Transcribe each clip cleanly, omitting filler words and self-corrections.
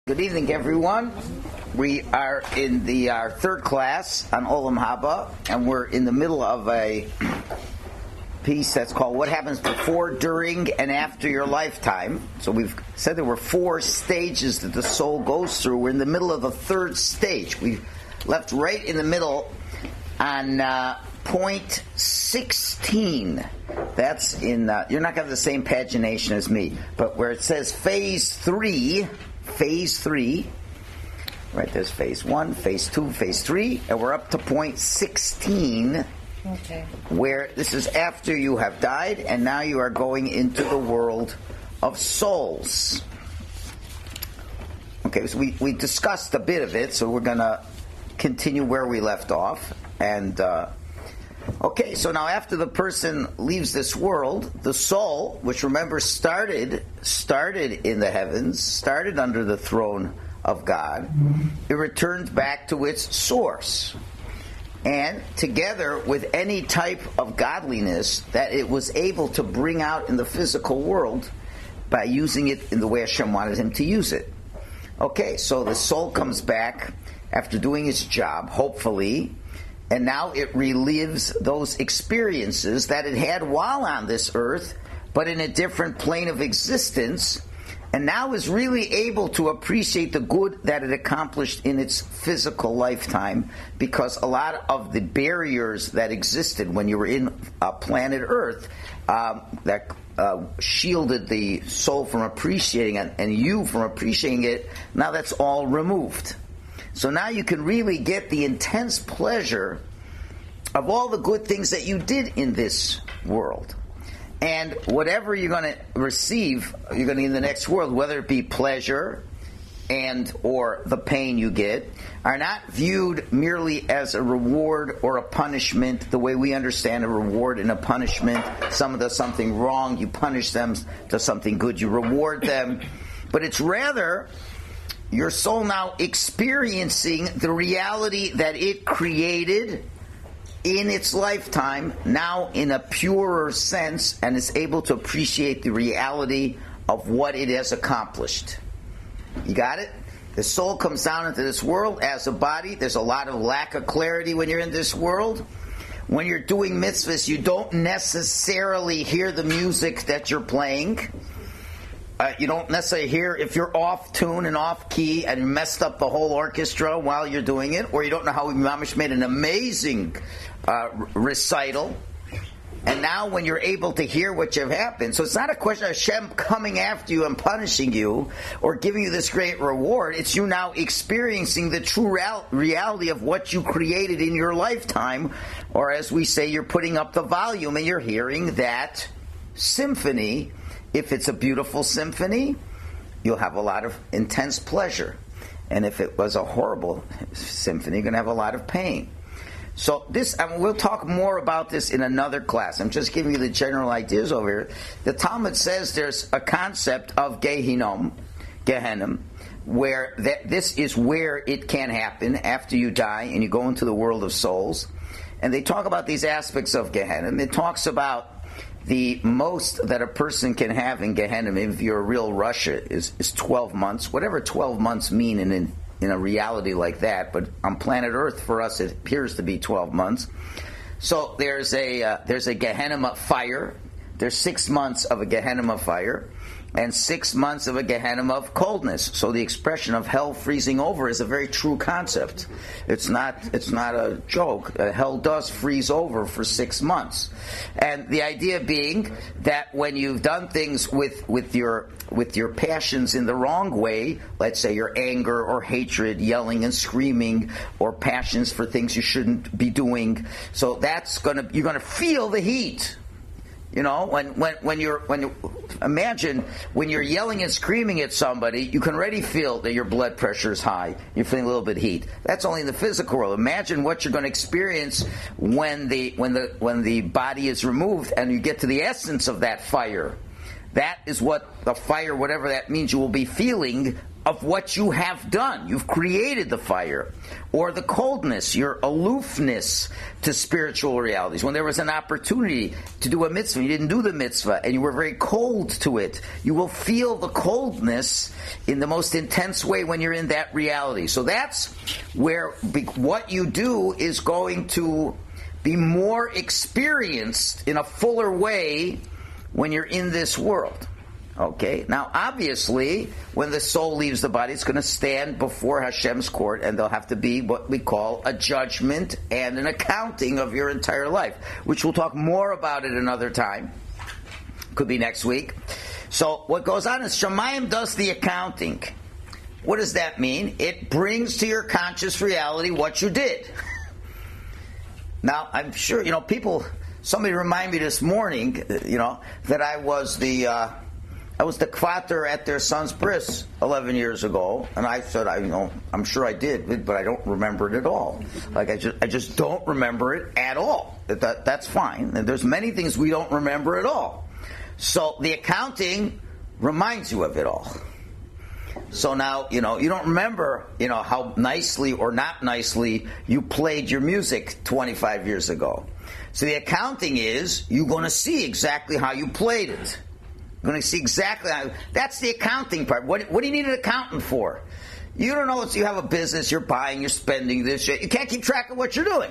Good evening, everyone. We are in our third class on Olam Haba, and we're in the middle of a piece that's called What Happens Before, During, and After Your Lifetime. So we've said there were 4 stages that the soul goes through. We're in the middle of the third stage. We left right in the middle on point 16. That's in, you're not going to have the same pagination as me, but where it says phase 3, right, there's phase 1, phase 2, phase 3, and we're up to point 16, where this is after you have died, and now you are going into the world of souls. Okay, so we discussed a bit of it, so we're going to continue where we left off, and okay, so now after the person leaves this world, the soul, which remember started in the heavens, started under the throne of God, it returns back to its source. And together with any type of godliness that it was able to bring out in the physical world by using it in the way Hashem wanted him to use it. Okay, so the soul comes back after doing its job, hopefully, and now it relives those experiences that it had while on this earth, but in a different plane of existence, and now is really able to appreciate the good that it accomplished in its physical lifetime, because a lot of the barriers that existed when you were in planet Earth that shielded the soul from appreciating it and you from appreciating it, now that's all removed. So now you can really get the intense pleasure of all the good things that you did in this world. And whatever you're going to receive, you're going to in the next world, whether it be pleasure and or the pain you get, are not viewed merely as a reward or a punishment the way we understand a reward and a punishment. Someone does something wrong, you punish them. Does something good, you reward them. But it's rather your soul now experiencing the reality that it created in its lifetime, now in a purer sense, and is able to appreciate the reality of what it has accomplished. You got it? The soul comes down into this world as a body. There's a lot of lack of clarity when you're in this world. When you're doing mitzvahs, you don't necessarily hear the music that you're playing. You don't necessarily hear if you're off tune and off key and messed up the whole orchestra while you're doing it, or you don't know how Mamish made an amazing recital. And now when you're able to hear what have happened, so it's not a question of Hashem coming after you and punishing you or giving you this great reward. It's you now experiencing the true reality of what you created in your lifetime, or as we say, you're putting up the volume and you're hearing that symphony. If it's a beautiful symphony, you'll have a lot of intense pleasure. And if it was a horrible symphony, you're going to have a lot of pain. So this, we'll talk more about this in another class. I'm just giving you the general ideas over here. The Talmud says there's a concept of Gehinnom, where this is where it can happen after you die and you go into the world of souls. And they talk about these aspects of Gehinnom. It talks about the most that a person can have in Gehinnom, if you're a real Russia, is 12 months. Whatever 12 months mean in a reality like that, but on planet Earth for us it appears to be 12 months. So there's a Gehinnom fire. There's 6 months of a Gehinnom fire, and 6 months of a Gehinnom of coldness. So the expression of hell freezing over is a very true concept. It's not a joke. Hell does freeze over for 6 months. And the idea being that when you've done things with your passions in the wrong way, let's say your anger or hatred, yelling and screaming, or passions for things you shouldn't be doing, so you're gonna feel the heat. You know, when you're imagine when you're yelling and screaming at somebody, you can already feel that your blood pressure is high. You're feeling a little bit of heat. That's only in the physical world. Imagine what you're going to experience when the body is removed and you get to the essence of that fire. That is what the fire, whatever that means, you will be feeling of what you have done. You've created the fire. Or the coldness, your aloofness to spiritual realities. When there was an opportunity to do a mitzvah, you didn't do the mitzvah, and you were very cold to it. You will feel the coldness in the most intense way when you're in that reality. So that's where what you do is going to be more experienced in a fuller way when you're in this world. Okay, now obviously, when the soul leaves the body, it's going to stand before Hashem's court, and there'll have to be what we call a judgment and an accounting of your entire life, which we'll talk more about at another time. Could be next week. So what goes on is Shemayim does the accounting. What does that mean? It brings to your conscious reality what you did. Now, I'm sure, somebody reminded me this morning, that I was the kvater at their son's bris 11 years ago, and I said, I'm sure I did, but I don't remember it at all. Like I just don't remember it at all. That's fine. And there's many things we don't remember at all. So the accounting reminds you of it all. So now, you don't remember, how nicely or not nicely you played your music 25 years ago. So the accounting is, you're going to see exactly how you played it. You're going to see exactly how. That's the accounting part. What do you need an accountant for? You don't know. You have a business. You're buying. You're spending this shit. You can't keep track of what you're doing,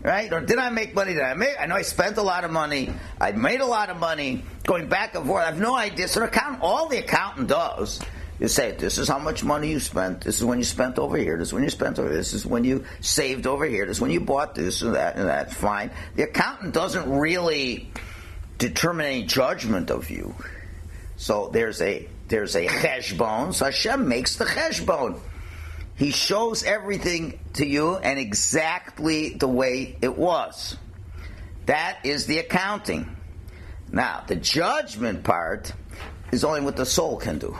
right? Or did I make money? I know I spent a lot of money. I made a lot of money. Going back and forth. I have no idea. So all the accountant does is say, this is how much money you spent. This is when you spent over here. This is when you spent over here. This is when you saved over here. This is when you bought this and that and that. Fine. The accountant doesn't really determine any judgment of you. So there's a cheshbon. So Hashem makes the cheshbon. He shows everything to you and exactly the way it was. That is the accounting. Now, the judgment part is only what the soul can do.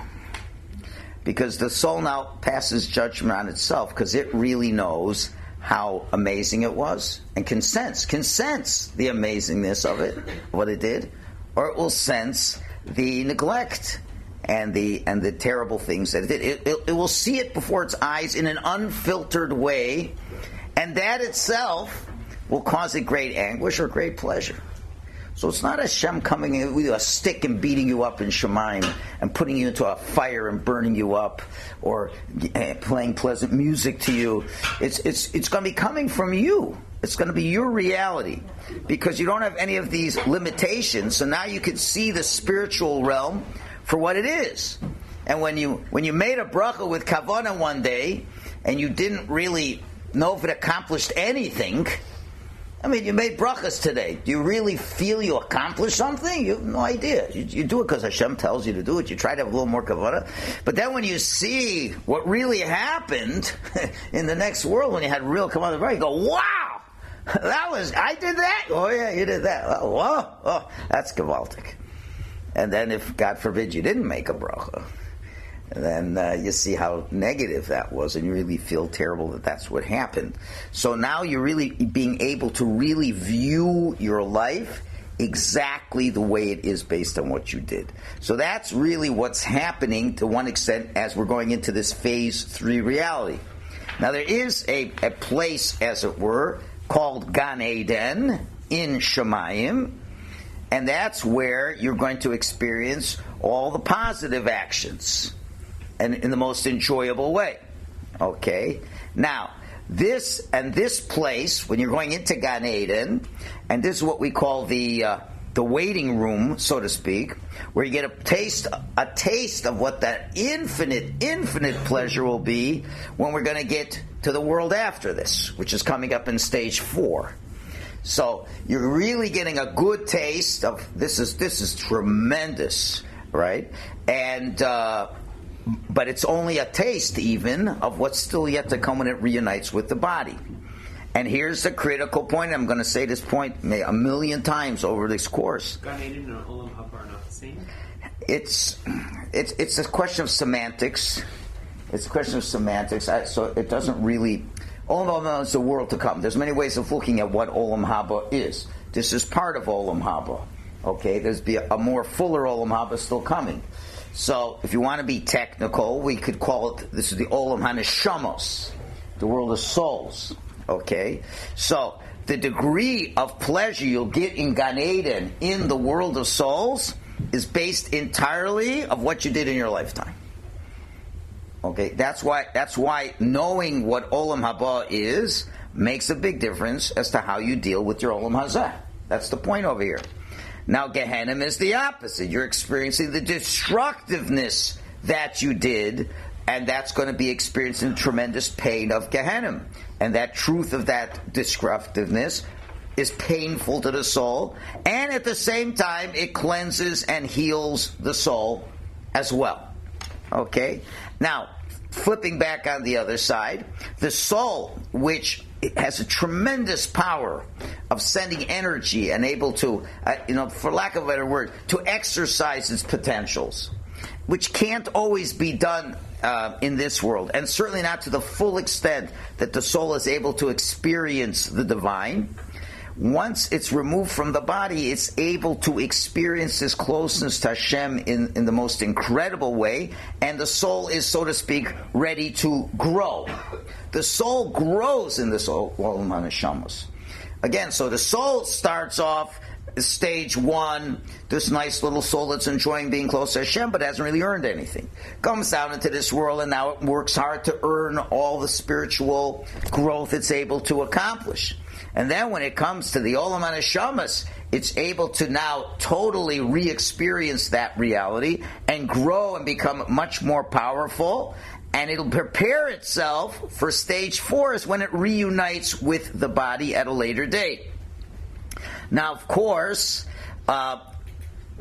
Because the soul now passes judgment on itself because it really knows how amazing it was, and can sense the amazingness of it, what it did, or it will sense the neglect and the terrible things that it did. It will see it before its eyes in an unfiltered way, and that itself will cause it great anguish or great pleasure. So it's not Hashem coming in with a stick and beating you up in Shemayim and putting you into a fire and burning you up, or playing pleasant music to you. It's going to be coming from you. It's going to be your reality, because you don't have any of these limitations. So now you can see the spiritual realm for what it is. And when you made a bracha with kavanah one day and you didn't really know if it accomplished anything. I mean, you made brachas today. Do you really feel you accomplished something? You have no idea. You do it because Hashem tells you to do it. You try to have a little more kavanah. But then when you see what really happened in the next world, when you had real kavanah, you go, wow! I did that? Oh yeah, you did that. Oh, that's gewaltig. And then if, God forbid, you didn't make a bracha, then you see how negative that was, and you really feel terrible that that's what happened. So now you're really being able to really view your life exactly the way it is based on what you did. So that's really what's happening to one extent as we're going into this phase 3 reality. Now there is a place, as it were, called Gan Eden in Shemayim, and that's where you're going to experience all the positive actions, and in the most enjoyable way. Okay? Now, this place, when you're going into Gan Eden, and this is what we call the waiting room, so to speak, where you get a taste of what that infinite pleasure will be when we're going to get to the world after this, which is coming up in stage 4. So you're really getting a good taste of this is tremendous, right? And but it's only a taste even of what's still yet to come when it reunites with the body. And here's the critical point. I'm going to say this point a million times over this course. Gan Eden and Olam Haba are not the same? It's a question of semantics. It's a question of semantics. So it doesn't really... Olam Haba is the world to come. There's many ways of looking at what Olam Haba is. This is part of Olam Haba. Okay? There's a more fuller Olam Haba still coming. So, if you want to be technical, we could call it, this is the Olam HaNeshamos, the world of souls. Okay? So, the degree of pleasure you'll get in Gan Eden, in the world of souls, is based entirely of what you did in your lifetime. Okay? That's why knowing what Olam Haba is makes a big difference as to how you deal with your Olam Hazeh. That's the point over here. Now, Gehinnom is the opposite. You're experiencing the destructiveness that you did, and that's going to be experiencing tremendous pain of Gehinnom. And that truth of that destructiveness is painful to the soul, and at the same time, it cleanses and heals the soul as well. Okay? Now, flipping back on the other side, the soul, which has a tremendous power of sending energy and able to, for lack of a better word, to exercise its potentials, which can't always be done in this world, and certainly not to the full extent that the soul is able to experience the divine. Once it's removed from the body, it's able to experience this closeness to Hashem in the most incredible way, and the soul is, so to speak, ready to grow. The soul grows in this Olam HaNeshamos. Again, so the soul starts off stage 1, this nice little soul that's enjoying being close to Hashem, but hasn't really earned anything. Comes down into this world, and now it works hard to earn all the spiritual growth it's able to accomplish. And then when it comes to the Olam HaNeshamos, it's able to now totally re-experience that reality and grow and become much more powerful. And it'll prepare itself for stage 4 is when it reunites with the body at a later date. Now, of course,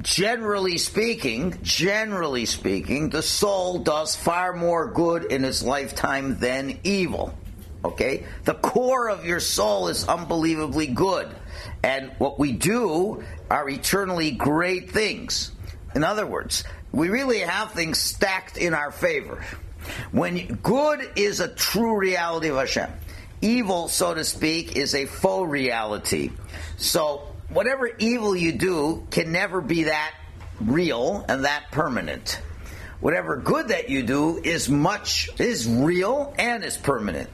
generally speaking, the soul does far more good in its lifetime than evil. Okay? The core of your soul is unbelievably good. And what we do are eternally great things. In other words, we really have things stacked in our favor. When good is a true reality of Hashem, evil, so to speak, is a faux reality. So whatever evil you do can never be that real and that permanent. Whatever good that you do is real and is permanent.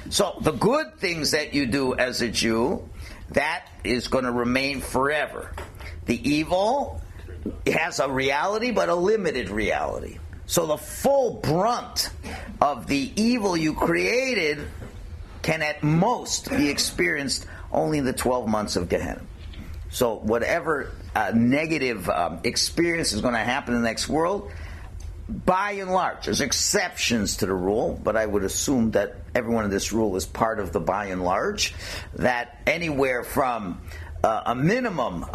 So the good things that you do as a Jew, that is going to remain forever. The evil has a reality, but a limited reality. So the full brunt of the evil you created can at most be experienced only in the 12 months of Gehinnom. So whatever negative experience is going to happen in the next world, by and large, there's exceptions to the rule, but I would assume that everyone in this rule is part of the by and large, that anywhere from a minimum,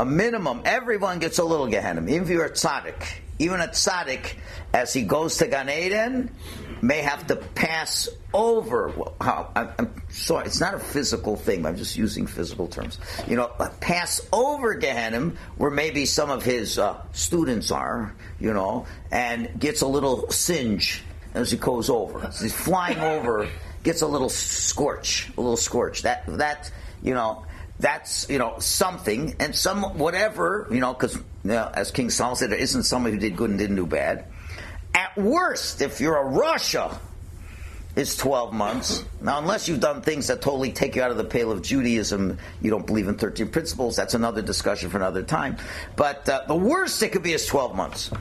everyone gets a little Gehinnom. Even if you're a tzaddik, even a tzaddik, as he goes to Gan Eden, may have to pass over. I'm sorry, it's not a physical thing. I'm just using physical terms. Pass over Gehinnom, where maybe some of his students are, and gets a little singe as he goes over. As he's flying over, gets a little scorch. That's something, and some whatever, because as King Solomon said, there isn't somebody who did good and didn't do bad. At worst, if you're a Russia, it's 12 months. Now, unless you've done things that totally take you out of the pale of Judaism, you don't believe in 13 principles, that's another discussion for another time. But the worst it could be is 12 months.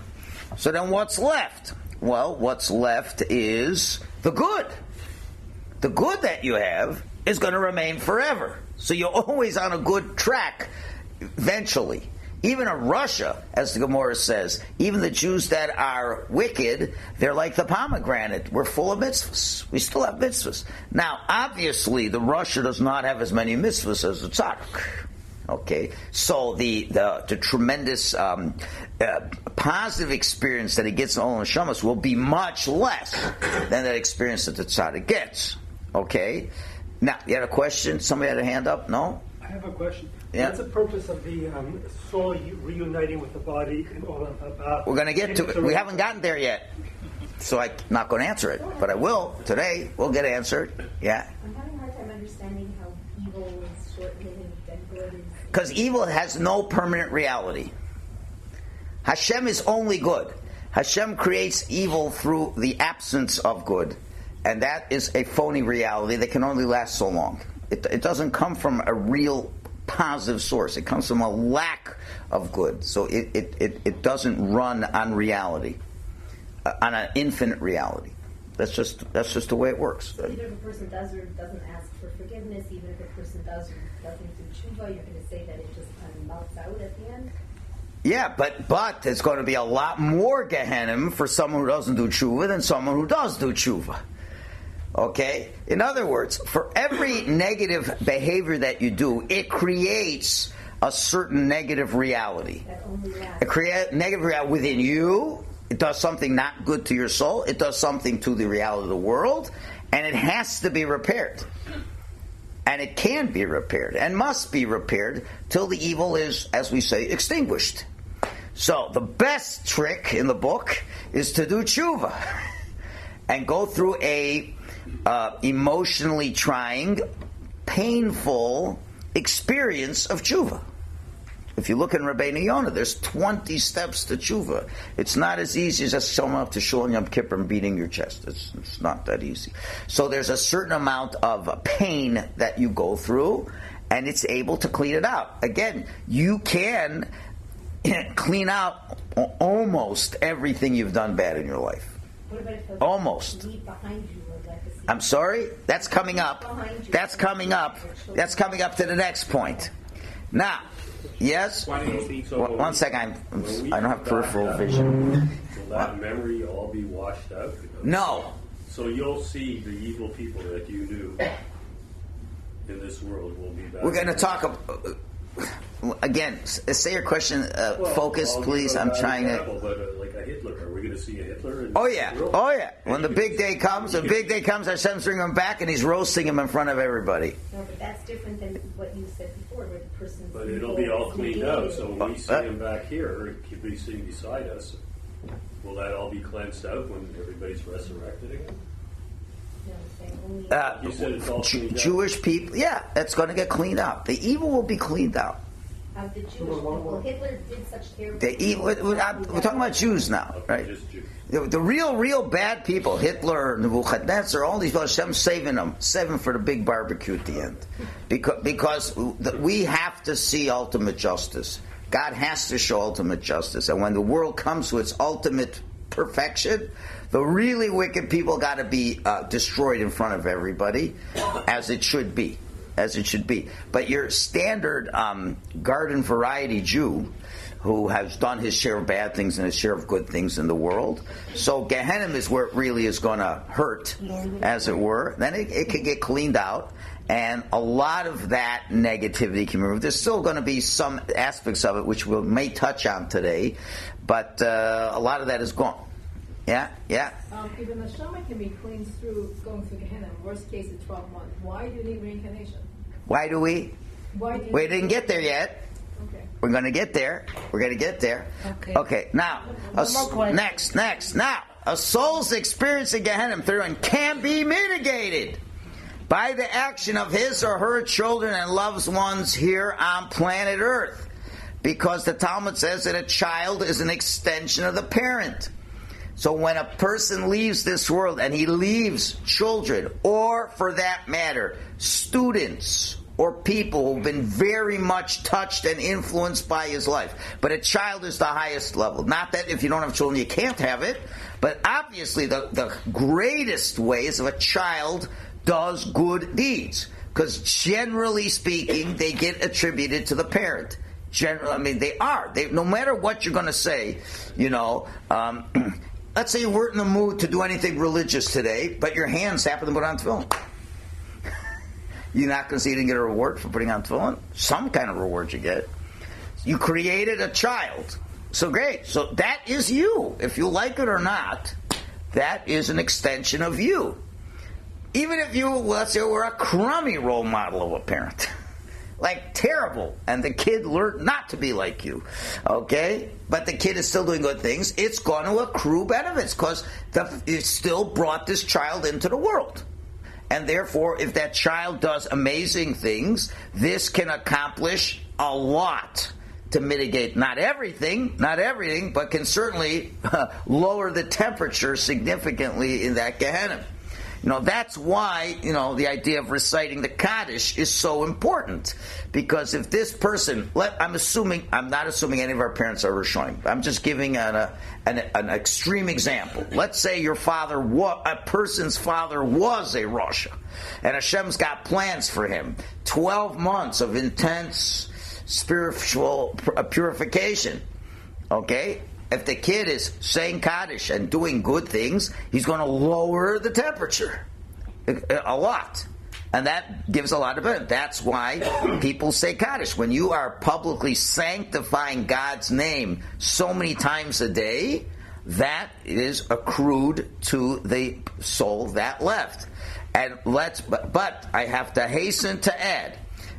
So then what's left? Well, what's left is the good. The good that you have is going to remain forever. So you're always on a good track, eventually. Even in Russia, as the Gemara says, even the Jews that are wicked, they're like the pomegranate. We're full of mitzvahs. We still have mitzvahs. Now, obviously, the Russia does not have as many mitzvahs as the tzaddik. Okay, so the tremendous positive experience that he gets in Olam HaNeshamos will be much less than that experience that the tzaddik gets. Okay, now you had a question. Somebody had a hand up. No, I have a question. Yeah. What's the purpose of the soul reuniting with the body in Olam Haba? We're going to get to it. We haven't gotten there yet, so I'm not going to answer it, but I will today. We'll get answered. Yeah. I'm having a hard time understanding how evil is short-lived and good is. Because evil has no permanent reality. Hashem is only good. Hashem creates evil through the absence of good, and that is a phony reality that can only last so long. It doesn't come from a real positive source. It comes from a lack of good. So it doesn't run on reality, on an infinite reality. That's just the way it works. So even if a person does or doesn't ask for forgiveness, even if a person does or doesn't do tshuva, you're going to say that it just kind of melts out at the end? Yeah, but there's going to be a lot more Gehinnom for someone who doesn't do tshuva than someone who does do tshuva. Okay? In other words, for every negative behavior that you do, it creates a certain negative reality. It creates negative reality within you. It does something not good to your soul. It does something to the reality of the world. And it has to be repaired. And it can be repaired and must be repaired till the evil is, as we say, extinguished. So the best trick in the book is to do tshuva and go through a emotionally trying, painful experience of tshuva. If you look in Rabbeinu Yonah, there's 20 steps to tshuva. It's not as easy as just showing up to Shul and Yom Kippur and beating your chest. It's not that easy. So there's a certain amount of pain that you go through, and it's able to clean it out. Again, you can clean out almost everything you've done bad in your life. What about if Almost. leave behind you or legacy? I'm sorry? That's coming up. That's coming up. That's coming up to the next point. Now, yes? Why do you think so? One second. I don't have peripheral vision. Will that memory all be washed out? No. So you'll see the evil people that you knew in this world will be back. We're going to talk again. Say your question. Focus, please. I'm trying to. But like a Hitler, are we going to see a Hitler? Oh yeah. When the big day comes, Hashem's bringing him back, and He's roasting him in front of everybody. No, but that's different than what you said before, where the person's... But it'll be all cleaned out, so when we see him back here, he'll be sitting beside us. Will that all be cleansed out when everybody's resurrected again? No, I'm saying only... You said it's all cleaned out. Jewish people, yeah, it's going to get cleaned out. The evil will be cleaned out. Of the Jewish people, Hitler did such terrible... We're talking about Jews now, right? Just Jews. The real bad people, Hitler, Nebuchadnezzar, all these people, Hashem's saving them for the big barbecue at the end. Because we have to see ultimate justice. God has to show ultimate justice. And when the world comes to its ultimate perfection, the really wicked people got to be destroyed in front of everybody, as it should be. But your standard garden variety Jew, who has done his share of bad things and his share of good things in the world, so Gehinnom is where it really is going to hurt, as it were. Then it can get cleaned out, and a lot of that negativity can be removed. There's still going to be some aspects of it which we may touch on today, but a lot of that is gone. Yeah. If an neshama can be cleansed through going through Gehenna, worst case is 12 months. Why do you need reincarnation? Why do we? We didn't get there yet. Okay. We're going to get there. Okay. Now, next. Now, a soul's experience of Gehenna through and can be mitigated by the action of his or her children and loved ones here on planet Earth, because the Talmud says that a child is an extension of the parent. So when a person leaves this world and he leaves children, or for that matter, students or people who've been very much touched and influenced by his life. But a child is the highest level. Not that if you don't have children you can't have it, but obviously the greatest way is if a child does good deeds. Because generally speaking, they get attributed to the parent. They are. No matter what you're going to say, let's say you weren't in the mood to do anything religious today, but your hands happen to put on tefillin. You're not going to see you didn't get a reward for putting on tefillin? Some kind of reward you get. You created a child. So great. So that is you. If you like it or not, that is an extension of you. Even if you, let's say, were a crummy role model of a parent. Like terrible, and the kid learned not to be like you, okay? But the kid is still doing good things. It's going to accrue benefits because it still brought this child into the world. And therefore, if that child does amazing things, this can accomplish a lot to mitigate not everything, but can certainly lower the temperature significantly in that Gehinnom. That's why, the idea of reciting the Kaddish is so important. Because if this person, I'm not assuming any of our parents are Rishonim. I'm just giving an extreme example. Let's say a person's father was a Rasha, and Hashem's got plans for him. 12 months of intense spiritual purification. Okay? If the kid is saying Kaddish and doing good things, he's going to lower the temperature a lot. And that gives a lot of benefit. That's why people say Kaddish. When you are publicly sanctifying God's name so many times a day, that is accrued to the soul that left. And but I have to hasten to add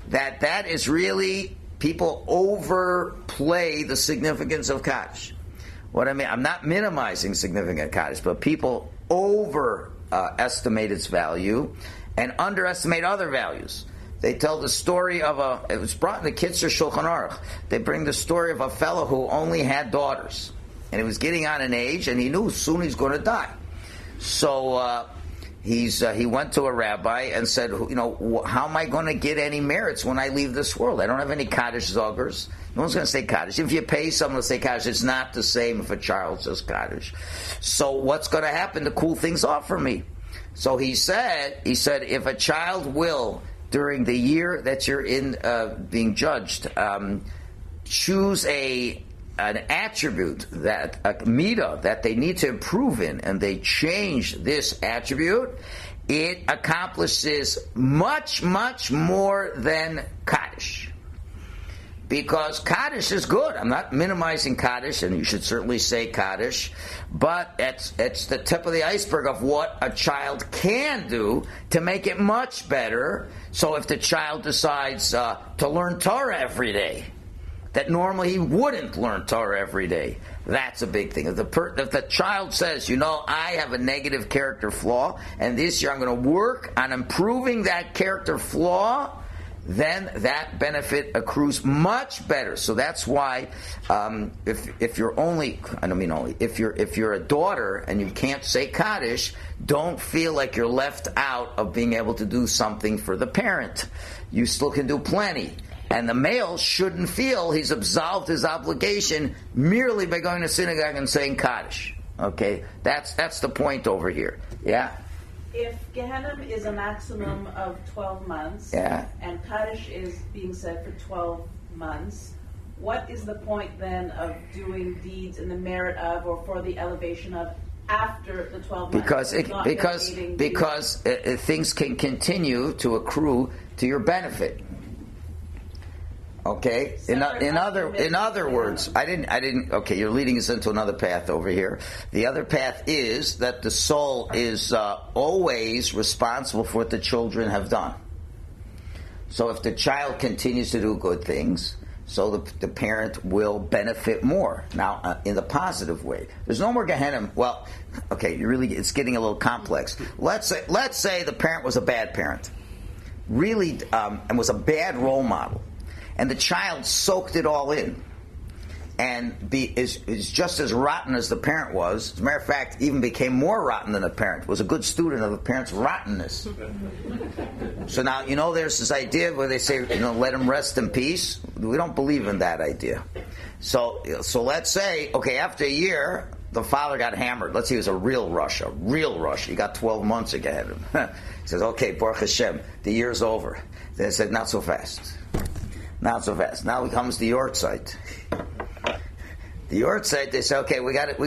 that is really, people overplay the significance of Kaddish. What I mean, I'm not minimizing significant Kaddish, but people overestimate its value and underestimate other values. They tell the story of it was brought in the Kitzur Shulchan Aruch. They bring the story of a fellow who only had daughters. And he was getting on in age, and he knew soon he's going to die. So he went to a rabbi and said, how am I going to get any merits when I leave this world? I don't have any Kaddish Zogers. No one's going to say Kaddish. If you pay someone to say Kaddish, it's not the same if a child says Kaddish. So what's going to happen to cool things off for me? So he said, if a child will, during the year that you're in being judged, choose an attribute, a midah that they need to improve in, and they change this attribute, it accomplishes much, much more than Kaddish. Because Kaddish is good. I'm not minimizing Kaddish, and you should certainly say Kaddish, but it's the tip of the iceberg of what a child can do to make it much better. So if the child decides to learn Torah every day, that normally he wouldn't learn Torah every day, that's a big thing. If the child says, I have a negative character flaw, and this year I'm going to work on improving that character flaw, then that benefit accrues much better. So that's why, if you're if you're a daughter and you can't say Kaddish, don't feel like you're left out of being able to do something for the parent. You still can do plenty. And the male shouldn't feel he's absolved his obligation merely by going to synagogue and saying Kaddish. Okay? That's the point over here. Yeah? If Gehinnom is a maximum of 12 months, and Kaddish is being said for 12 months, what is the point then of doing deeds in the merit of or for the elevation of after the 12 months? Because things can continue to accrue to your benefit. Okay. In other words, I didn't. Okay, you're leading us into another path over here. The other path is that the soul is always responsible for what the children have done. So if the child continues to do good things, so the parent will benefit more. Now, in the positive way, there's no more Gehinnom. Well, okay, it's getting a little complex. Let's say the parent was a bad parent, really, and was a bad role model. And the child soaked it all in, and is just as rotten as the parent was. As a matter of fact, even became more rotten than the parent. Was a good student of the parent's rottenness. So now, there's this idea where they say, let him rest in peace. We don't believe in that idea. So let's say, okay, after a year, the father got hammered. Let's say he was a real Russia. He got 12 months ahead of him. He says, okay, Baruch Hashem, the year's over. Then he said, not so fast. Not so fast. Now comes the Yortzeit. The Yortzeit, they say, okay, we got it,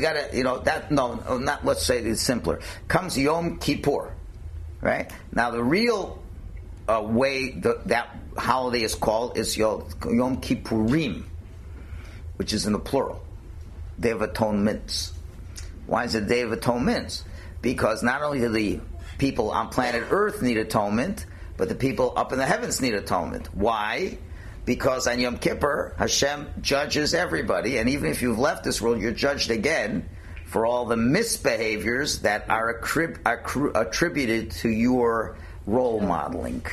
let's say it's simpler. Comes Yom Kippur, right? Now the real way that holiday is called is Yom Kippurim, which is in the plural. Day of Atonements. Why is it Day of Atonements? Because not only do the people on planet Earth need atonement, but the people up in the heavens need atonement. Why? Because on Yom Kippur, Hashem judges everybody, and even if you've left this world, you're judged again for all the misbehaviors that are attributed to your role modeling.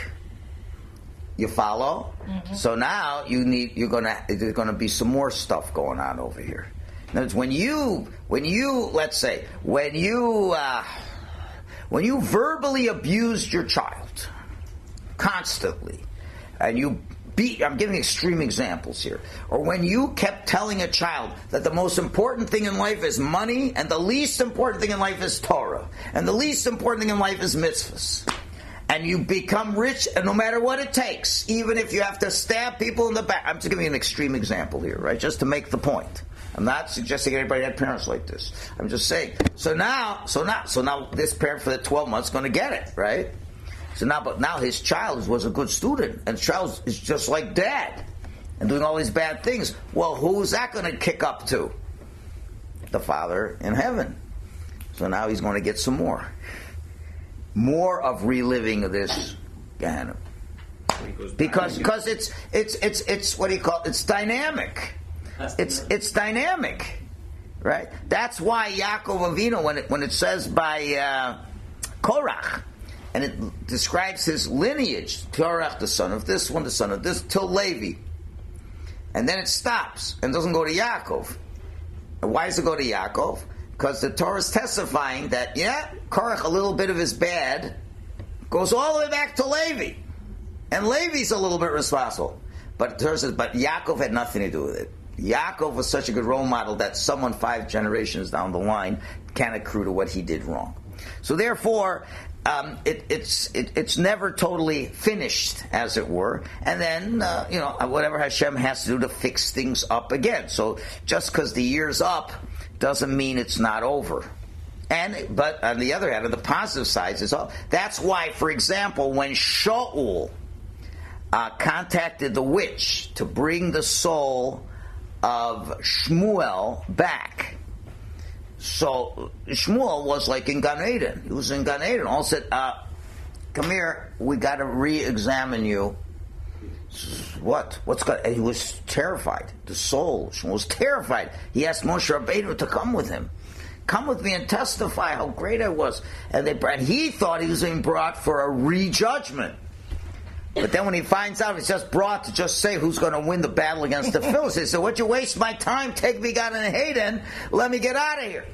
You follow? Mm-hmm. So now there's gonna be some more stuff going on over here. In other words, when you verbally abused your child constantly, and I'm giving extreme examples here, or when you kept telling a child that the most important thing in life is money, and the least important thing in life is Torah, and the least important thing in life is mitzvahs, and you become rich, and no matter what it takes, even if you have to stab people in the back. I'm just giving you an extreme example here, right? Just to make the point. I'm not suggesting anybody had parents like this. I'm just saying. So now this parent for the 12 months is going to get it, right? So now his child was a good student, and his child is just like dad, and doing all these bad things. Well, who's that going to kick up to? The Father in heaven. So now he's going to get some more of reliving this Gehinnom, because it's what do you call it? It's dynamic. It's dynamic, right? That's why Yaakov Avinu, when it says by Korach, and it describes his lineage, Korach, the son of this one, the son of this, till Levi, and then it stops and doesn't go to Yaakov. And why does it go to Yaakov? Because the Torah is testifying that, Korach, a little bit of his bad, goes all the way back to Levi. And Levi's a little bit responsible. But the Torah says, but Yaakov had nothing to do with it. Yaakov was such a good role model that someone 5 generations down the line can accrue to what he did wrong. So therefore, it's never totally finished, as it were. And then, whatever Hashem has to do to fix things up again. So just because the year's up doesn't mean it's not over. But on the other hand, on the positive side, that's why, for example, when Shaul contacted the witch to bring the soul of Shmuel back, so Shmuel was like in Gan Eden. He was in Gan Eden. All said, "Come here. We got to re-examine you." What? He was terrified. The soul, Shmuel was terrified. He asked Moshe Rabbeinu to come with him. Come with me and testify how great I was. And he thought he was being brought for a re-judgment. But then when he finds out he's just brought to just say who's going to win the battle against the Philistines, he said, "What'd you waste my time? Take me Gan Eden. Let me get out of here."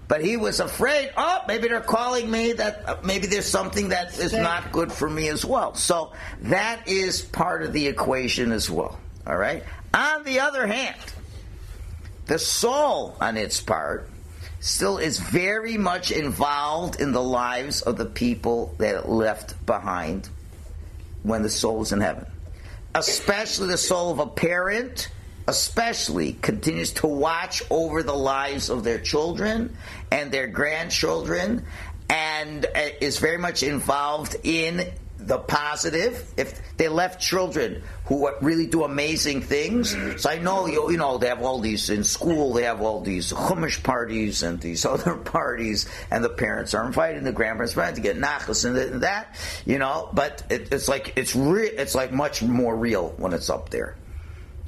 But he was afraid, maybe they're calling me, that maybe there's something that is not good for me as well. So that is part of the equation as well. All right? On the other hand, the soul, on its part, still is very much involved in the lives of the people that it left behind when the soul is in heaven. Especially the soul of a parent, especially continues to watch over the lives of their children and their grandchildren, and is very much involved in the positive. If they left children who really do amazing things, so I know they have all these in school. They have all these chumash parties and these other parties, and the parents are invited, the grandparents are invited to get nachas and that, But it's like much more real when it's up there,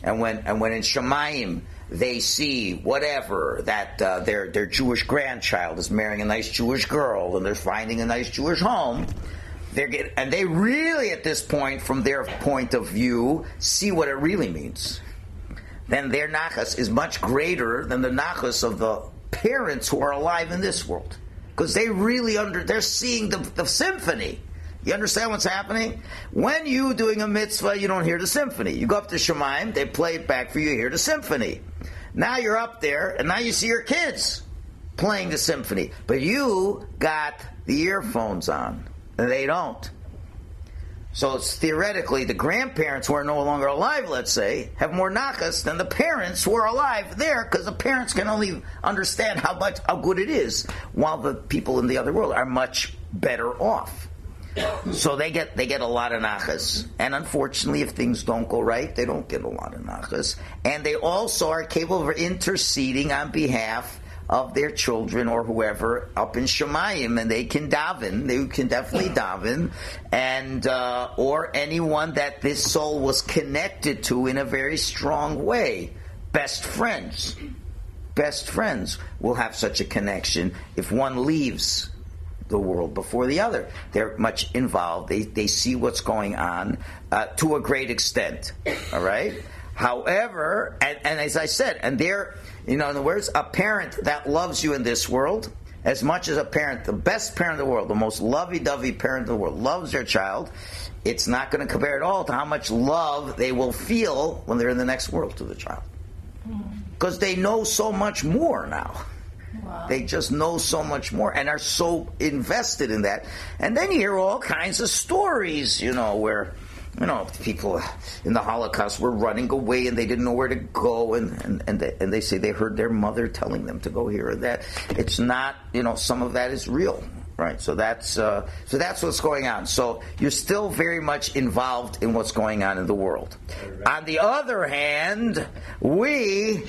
and when in Shemayim they see whatever that their Jewish grandchild is marrying a nice Jewish girl and they're finding a nice Jewish home. And they really, at this point, from their point of view, see what it really means. Then their nachas is much greater than the nachas of the parents who are alive in this world, because they really they're seeing the symphony. You understand what's happening? When you doing a mitzvah, you don't hear the symphony. You go up to Shemayim, they play it back for you, you hear the symphony. Now you're up there, and now you see your kids playing the symphony, but you got the earphones on. And they don't. So it's theoretically the grandparents who are no longer alive, let's say, have more nachas than the parents who are alive there, because the parents can only understand how good it is, while the people in the other world are much better off. So they get a lot of nachas, and unfortunately, if things don't go right, they don't get a lot of nachas, and they also are capable of interceding on behalf of their children or whoever up in Shemayim, and they can daven. They can definitely daven, and or anyone that this soul was connected to in a very strong way. Best friends will have such a connection. If one leaves the world before the other. They're much involved. They see what's going on to a great extent. All right? However, and as I said, and they're, in other words, a parent that loves you in this world, as much as a parent, the best parent in the world, the most lovey-dovey parent in the world, loves their child, it's not going to compare at all to how much love they will feel when they're in the next world to the child. Because they know so much more now. Wow. They just know so much more and are so invested in that. And then you hear all kinds of stories, where, people in the Holocaust were running away and they didn't know where to go, and they say they heard their mother telling them to go here or that. It's not, some of that is real, right? So that's what's going on. So you're still very much involved in what's going on in the world. On the other hand, we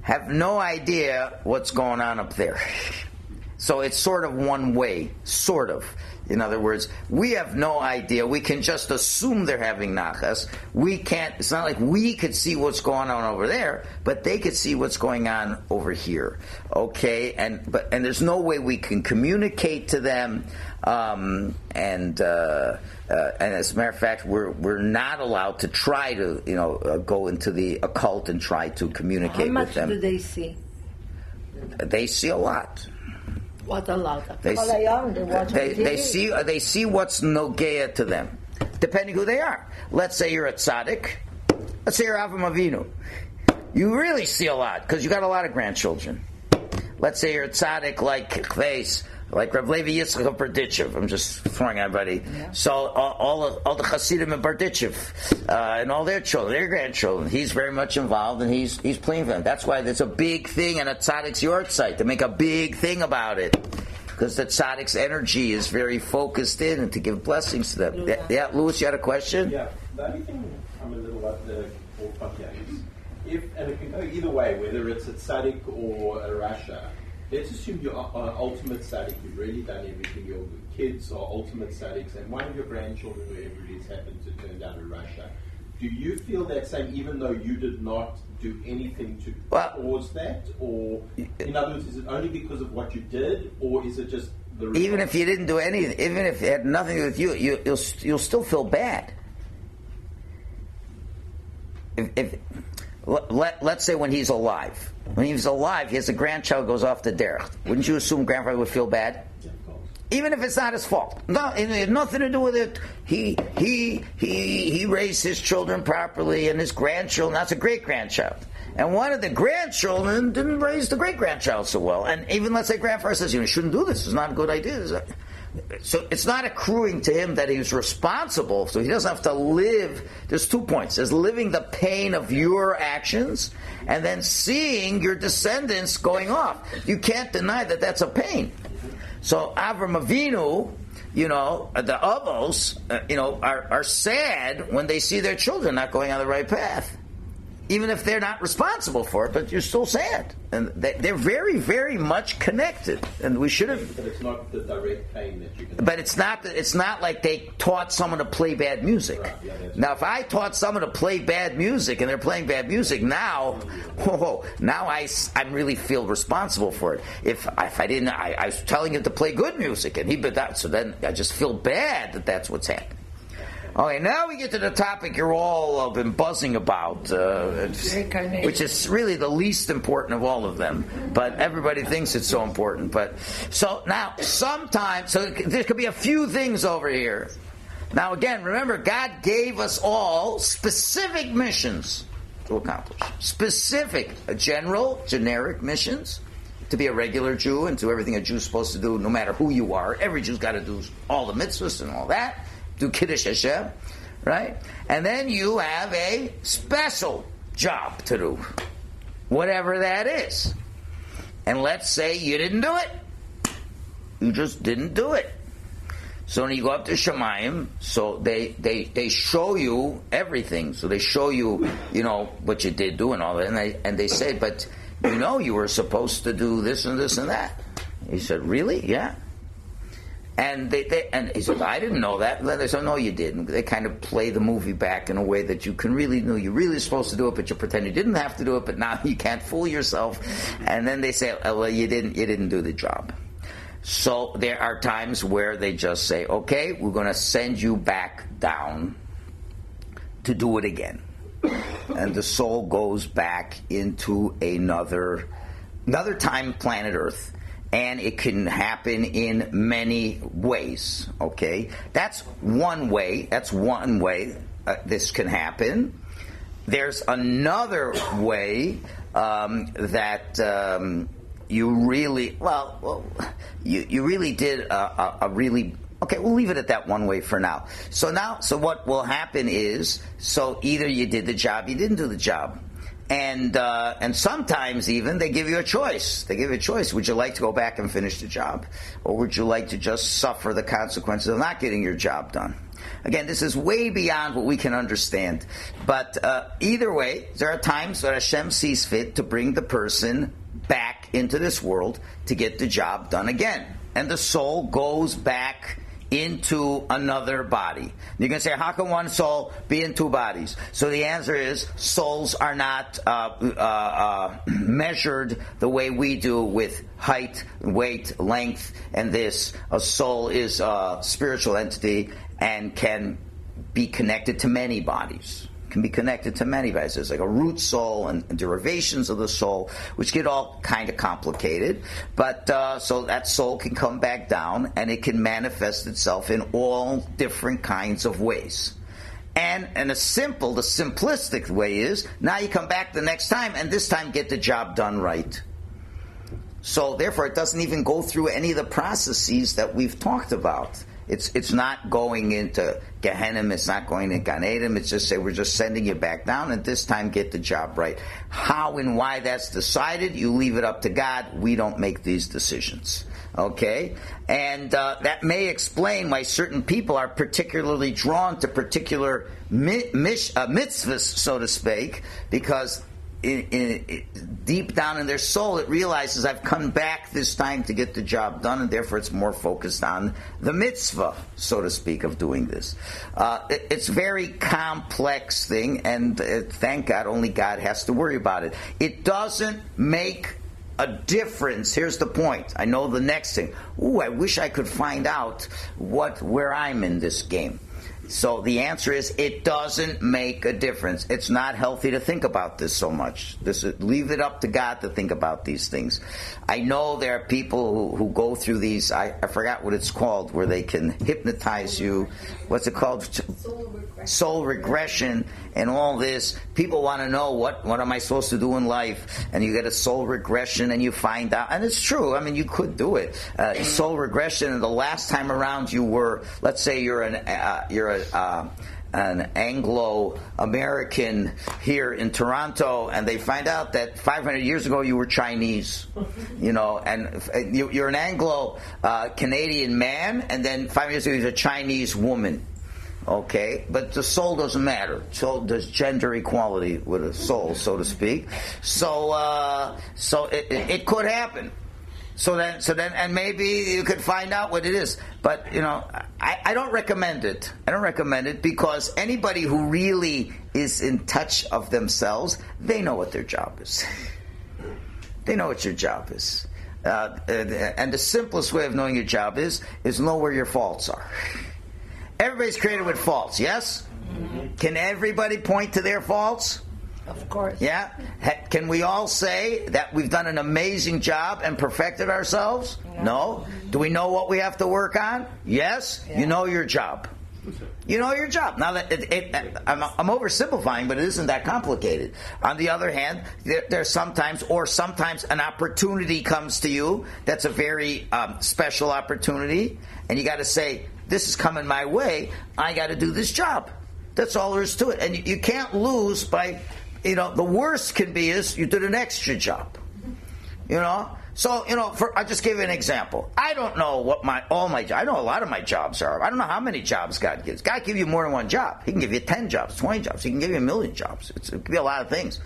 have no idea what's going on up there. So it's sort of one way, sort of. In other words, we have no idea. We can just assume they're having nachas. We can't, it's not like we could see what's going on over there, but they could see what's going on over here. Okay? And there's no way we can communicate to them. And as a matter of fact, we're not allowed to try to, go into the occult and try to communicate with them. How much do they see? They see a lot. What a lot? They see what's nogea to them, depending who they are. Let's say you're a tzaddik. Let's say you're Avram Avinu. You really see a lot because you got a lot of grandchildren. Let's say you're a tzaddik like Rav Levi Yitzchak of Berditchev. I'm just throwing everybody. Yeah. So all the Hasidim in Berditchev and all their children, their grandchildren, he's very much involved and he's playing for them. That's why there's a big thing in a tzaddik's yortzeit to make a big thing about it, because the tzaddik's energy is very focused in and to give blessings to them. Yeah, Louis, you had a question? Yeah, the only thing I'm a little at the forefront here is and it can go either way, whether it's a tzaddik or a rasha. Let's assume you're ultimate tzaddik, you've really done everything, your kids are ultimate tzaddiks, and one of your grandchildren, whoever it is, happened to turn down to Russia. Do you feel that same, even though you did not do anything to cause that? Or, in other words, is it only because of what you did, or is it just the result? Even if you didn't do anything, even if it had nothing to do with you'll still feel bad. Let's say when he's alive. When he was alive, he has a grandchild goes off the derech. Wouldn't you assume grandfather would feel bad? Yeah, of course. Even if it's not his fault. No, it had nothing to do with it. He raised his children properly, and his grandchildren, that's a great-grandchild. And one of the grandchildren didn't raise the great-grandchild so well. And even, let's say, grandfather says, you shouldn't do this. It's not a good idea. So it's not accruing to him that he was responsible, so he doesn't have to live. There's 2 points. There's living the pain of your actions, and then seeing your descendants going off. You can't deny that that's a pain. So Avram Avinu, the Avos, are sad when they see their children not going on the right path. Even if they're not responsible for it, but you're still sad. And they're very, very much connected. And we should have... But it's not the direct pain that you can... But it's not like they taught someone to play bad music. Right, yeah, now, if I taught someone to play bad music and they're playing bad music, now I really feel responsible for it. If I didn't, I was telling him to play good music, and so then I just feel bad that that's what's happening. Okay, now we get to the topic you're all been buzzing about, which is really the least important of all of them. But everybody thinks it's so important. But so now, sometimes, so there could be a few things over here. Now again, remember, God gave us all specific missions to accomplish. Specific, generic missions to be a regular Jew and to everything a Jew's supposed to do, no matter who you are. Every Jew's got to do all the mitzvahs and all that. Do Kiddush Hashem, right? And then you have a special job to do, whatever that is. And let's say you didn't do it. You just didn't do it. So when you go up to Shemayim, so they show you everything. So they show you, what you did do and all that. And they say, but you were supposed to do this and this and that. He said, really? Yeah. And and he said, I didn't know that. And then they said, no, you didn't. They kind of play the movie back in a way that you can really know you're really supposed to do it, but you pretend you didn't have to do it, but now you can't fool yourself. And then they say, oh, well, you didn't do the job. So there are times where they just say, okay, we're going to send you back down to do it again. And the soul goes back into another time, planet Earth. And it can happen in many ways, okay? That's one way. This can happen. There's another way that you really, you really did a really, okay, we'll leave it at that one way for now. So what will happen is, so either you did the job, you didn't do the job. And sometimes even they give you a choice. They give you a choice. Would you like to go back and finish the job? Or would you like to just suffer the consequences of not getting your job done? Again, this is way beyond what we can understand. But either way, there are times that Hashem sees fit to bring the person back into this world to get the job done again. And the soul goes back into another body. You're going to say, how can one soul be in two bodies? So the answer is, souls are not measured the way we do with height, weight, length, and this. A soul is a spiritual entity and can be connected to many bodies. There's like a root soul and derivations of the soul, which get all kind of complicated. But so that soul can come back down, and it can manifest itself in all different kinds of ways. And the simplistic way is, now you come back the next time, and this time get the job done right. So therefore, it doesn't even go through any of the processes that we've talked about. It's not going into Gehinnom, it's not going to Gan Eden, it's just say we're just sending you back down, and this time get the job right. How and why that's decided, you leave it up to God. We don't make these decisions. Okay? And that may explain why certain people are particularly drawn to particular mitzvahs, so to speak, because deep down in their soul, it realizes I've come back this time to get the job done, and therefore it's more focused on the mitzvah, so to speak, of doing this. It's a very complex thing, and thank God, only God has to worry about it. It doesn't make a difference. Here's the point. I know the next thing. I wish I could find out where I'm in this game. So the answer is, it doesn't make a difference. It's not healthy to think about this so much. Leave it up to God to think about these things. I know there are people who go through these, I forgot what it's called, where they can hypnotize you. What's it called? Soul regression and all this. People want to know, what am I supposed to do in life? And you get a soul regression and you find out. And it's true. I mean, you could do it. Soul regression, and the last time around you were, let's say you're an Anglo-American here in Toronto, and they find out that 500 years ago you were Chinese, and you're an Anglo-Canadian man, and then 5 years ago you're a Chinese woman. Okay, but the soul doesn't matter. Soul does gender equality with a soul, so to speak. So it could happen. So then, and maybe you could find out what it is. But I don't recommend it. I don't recommend it, because anybody who really is in touch of themselves, they know what their job is. They know what your job is. And the simplest way of knowing your job is know where your faults are. Everybody's created with faults, yes? Mm-hmm. Can everybody point to their faults? Of course. Yeah? Can we all say that we've done an amazing job and perfected ourselves? No. Do we know what we have to work on? Yes. Yeah. You know your job. You know your job. Now, I'm oversimplifying, but it isn't that complicated. On the other hand, there's sometimes an opportunity comes to you that's a very special opportunity, and you got to say, this is coming my way, I got to do this job. That's all there is to it. And you can't lose by, the worst can be is you did an extra job. So, I'll just give you an example. I don't know what I know a lot of my jobs are. I don't know how many jobs God gives. God can give you more than one job. He can give you 10 jobs, 20 jobs. He can give you 1,000,000 jobs. It could be a lot of things.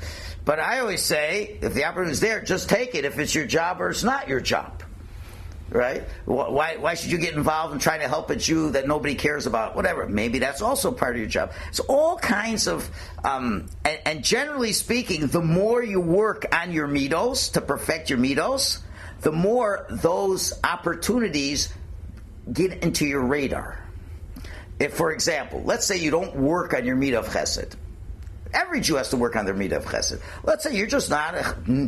But I always say, if the opportunity is there, just take it if it's your job or it's not your job. Right? Why should you get involved in trying to help a Jew that nobody cares about? Whatever. Maybe that's also part of your job. So all kinds of, and generally speaking, the more you work on your middos to perfect your middos, the more those opportunities get into your radar. If, for example, let's say you don't work on your midah of chesed. Every Jew has to work on their midah of chesed. Let's say you're just not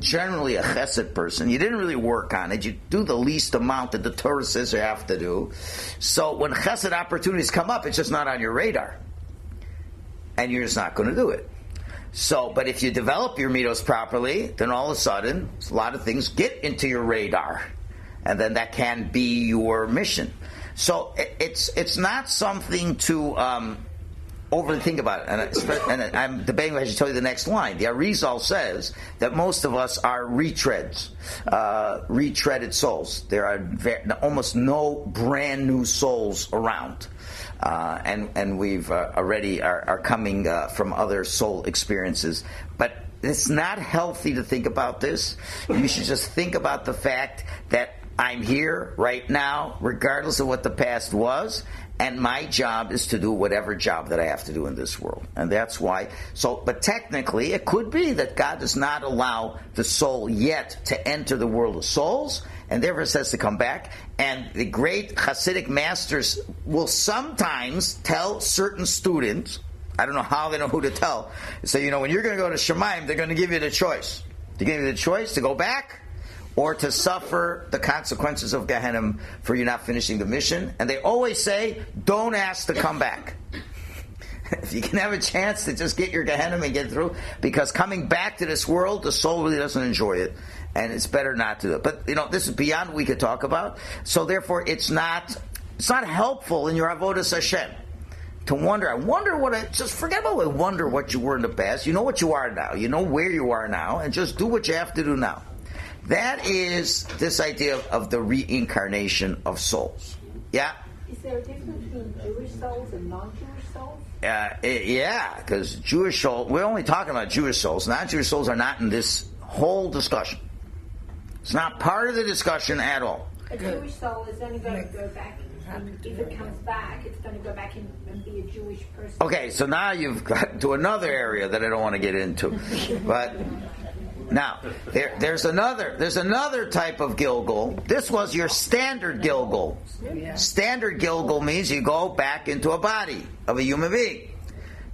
generally a chesed person. You didn't really work on it. You do the least amount that the Torah says you have to do. So when chesed opportunities come up, it's just not on your radar. And you're just not going to do it. So, but if you develop your midos properly, then all of a sudden, a lot of things get into your radar. And then that can be your mission. So it's not something to overly think about it. And I'm debating if I should tell you the next line. The Arizal says that most of us are retreads, retreaded souls. There are almost no brand new souls around. And we've already are coming from other soul experiences. But it's not healthy to think about this. You should just think about the fact that I'm here right now, regardless of what the past was, and my job is to do whatever job that I have to do in this world. And that's why. So, but technically, it could be that God does not allow the soul yet to enter the world of souls, and therefore says to come back. And the great Hasidic masters will sometimes tell certain students, I don't know how they know who to tell, so when you're going to go to Shemaim, they're going to give you the choice. They're giving you the choice to go back or to suffer the consequences of Gehinnom for you not finishing the mission. And they always say, don't ask to come back. If you can have a chance to just get your Gehinnom and get through, because coming back to this world, the soul really doesn't enjoy it, and it's better not to do it. But this is beyond what we could talk about. So therefore, it's not helpful in your avodas Hashem to wonder. Just forget about wonder what you were in the past. You know what you are now. You know where you are now, and just do what you have to do now. That is this idea of the reincarnation of souls. Yeah? Is there a difference between Jewish souls and non-Jewish souls? Yeah, because Jewish souls, we're only talking about Jewish souls. Non-Jewish souls are not in this whole discussion. It's not part of the discussion at all. A Jewish soul is only going to go back, and if it comes back, it's going to go back and be a Jewish person. Okay, so now you've got to another area that I don't want to get into. But now, there's another type of Gilgul. This was your standard Gilgul. Yeah. Standard Gilgul means you go back into a body of a human being.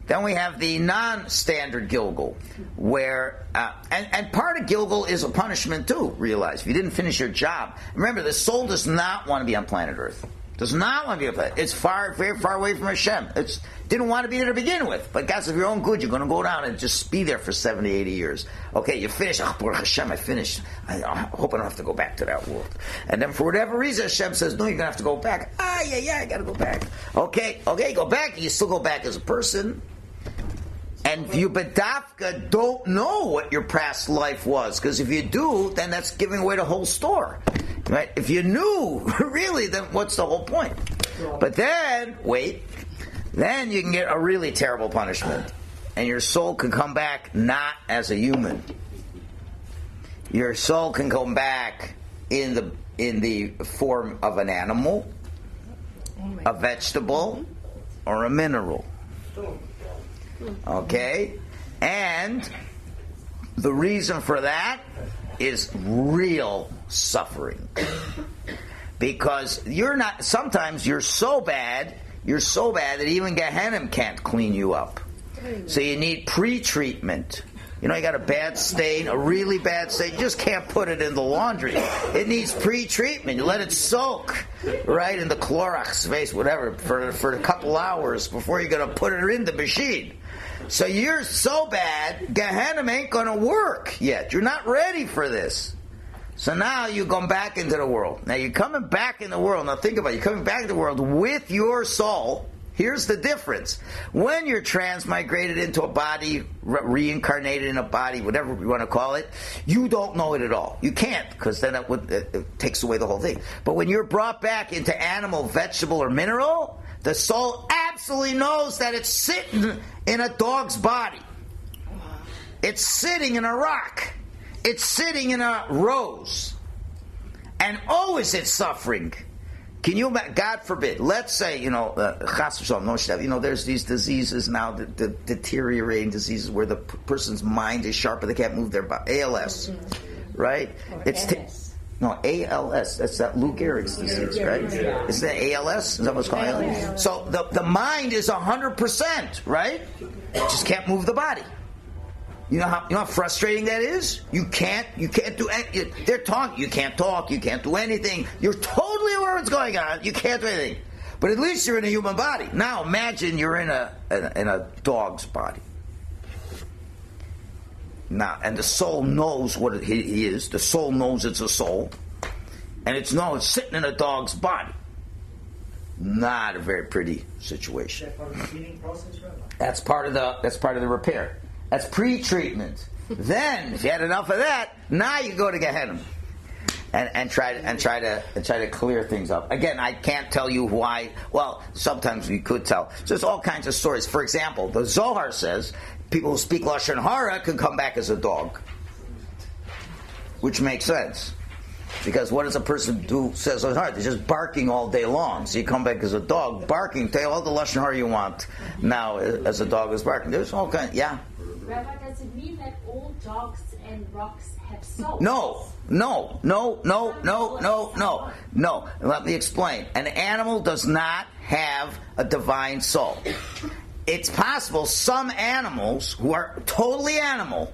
Then we have the non-standard Gilgul, where and part of Gilgul is a punishment too. Realize if you didn't finish your job. Remember, the soul does not want to be on planet Earth. Does not want to be on planet. It's very far away from Hashem. It didn't want to be there to begin with. But God says, of your own good, you're going to go down and just be there for 70, 80 years. Okay, you finish. Baruch Hashem, I finished. I hope I don't have to go back to that world. And then for whatever reason, Hashem says, no, you're going to have to go back. Yeah, I got to go back. Okay, go back. You still go back as a person. And you bedafka don't know what your past life was, because if you do, then that's giving away the whole story. Right? If you knew, really, then what's the whole point? But then, then you can get a really terrible punishment. And your soul can come back not as a human. Your soul can come back in the form of an animal, a vegetable, or a mineral. Okay? And the reason for that is real suffering. Because sometimes you're so bad that even Gehinnom can't clean you up. So you need pre-treatment. You got a bad stain, a really bad stain, you just can't put it in the laundry. It needs pre-treatment. You let it soak, right, in the Clorox space, whatever, for a couple hours before you're going to put it in the machine. So you're so bad, Gehinnom ain't going to work yet. You're not ready for this. So now you come back into the world. Now you're coming back in the world. Now think about it. You're coming back in the world with your soul. Here's the difference. When you're transmigrated into a body, reincarnated in a body, whatever we want to call it, you don't know it at all. You can't, because then it takes away the whole thing. But when you're brought back into animal, vegetable, or mineral, the soul absolutely knows that it's sitting in a dog's body. It's sitting in a rock. It's sitting in a rose. And always it's suffering. Can you imagine, God forbid, let's say, there's these diseases now, the deteriorating diseases where the person's mind is sharp but they can't move their body. ALS, right? No, ALS. That's that Lou Gehrig's disease, right? Yeah. Is that ALS? Is that what's called ALS? So the mind is 100%, right? Just can't move the body. You know how frustrating that is? You can't do anything. They're talking. You can't talk. You can't do anything. You're totally aware of what's going on. You can't do anything. But at least you're in a human body. Now imagine you're in a dog's body. Now, and the soul knows what he is. The soul knows it's a soul, and it's sitting in a dog's body. Not a very pretty situation. Is that part of the healing process, Rabbi? That's part of the repair. That's pre-treatment. Then, if you had enough of that, now you go to Gehinnom and try to clear things up. Again, I can't tell you why. Well, sometimes we could tell. There's all kinds of stories. For example, the Zohar says people who speak Lashon Hara can come back as a dog, which makes sense. Because what does a person do? Says Lashon Hara? They're just barking all day long. So you come back as a dog, barking. Tell all the Lashon Hara you want. Now, as a dog is barking. There's all kinds. Yeah. Rabbi, does it mean that all dogs and rocks have souls? No. Let me explain. An animal does not have a divine soul. It's possible some animals who are totally animal,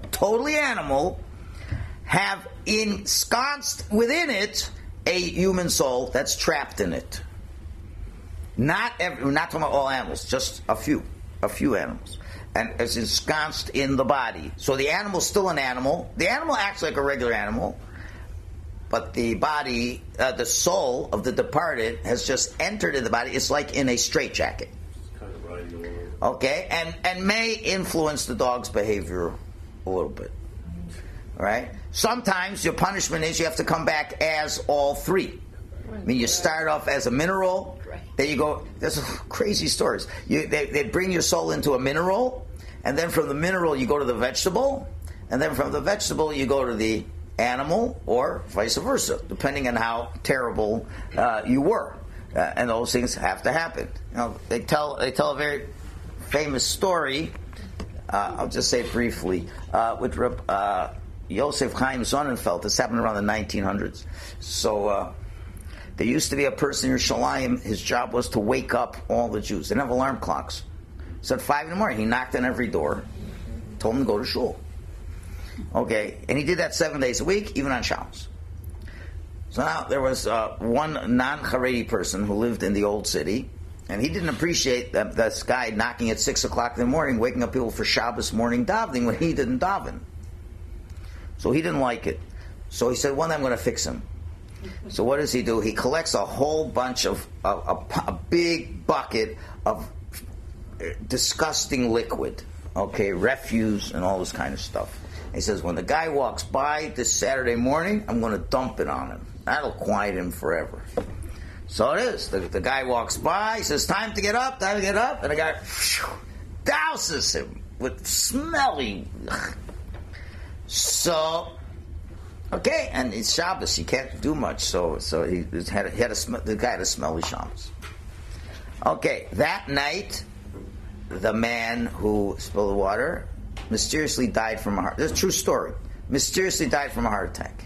have ensconced within it a human soul that's trapped in it. We're not talking about all animals, just a few animals. And it's ensconced in the body. So the animal's still an animal. The animal acts like a regular animal, but the body, the soul of the departed has just entered in the body. It's like in a straitjacket. Kind of riding along. Okay, and may influence the dog's behavior a little bit. All right? Sometimes your punishment is you have to come back as all three. I mean, you start off as a mineral, then you go, there's crazy stories. They bring your soul into a mineral, and then from the mineral you go to the vegetable, and then from the vegetable you go to the animal, or vice versa, depending on how terrible you were. And those things have to happen. You know, they tell a very famous story, I'll just say it briefly, with Yosef Chaim Sonnenfeld. This happened around the 1900s. So there used to be a person in Yerushalayim, his job was to wake up all the Jews. They didn't have alarm clocks. So at 5 in the morning, he knocked on every door, told them to go to Shul. Okay, and he did that 7 days a week, even on Shabbos. So now there was one non-Haredi person who lived in the old city, and he didn't appreciate this guy knocking at 6 o'clock in the morning, waking up people for Shabbos morning davening when he didn't daven. So he didn't like it. So he said, one day I'm going to fix him. So what does he do? He collects a whole bunch of, a big bucket of disgusting liquid, okay, refuse and all this kind of stuff. He says, when the guy walks by this Saturday morning, I'm going to dump it on him. That'll quiet him forever. So it is. The guy walks by, he says, time to get up, and the guy douses him with smelly. So, okay, and it's Shabbos, he can't do much, so the guy had a smelly Shabbos. Okay, that night, the man who spilled the water mysteriously died from a heart. This is a true story. Mysteriously died from a heart attack.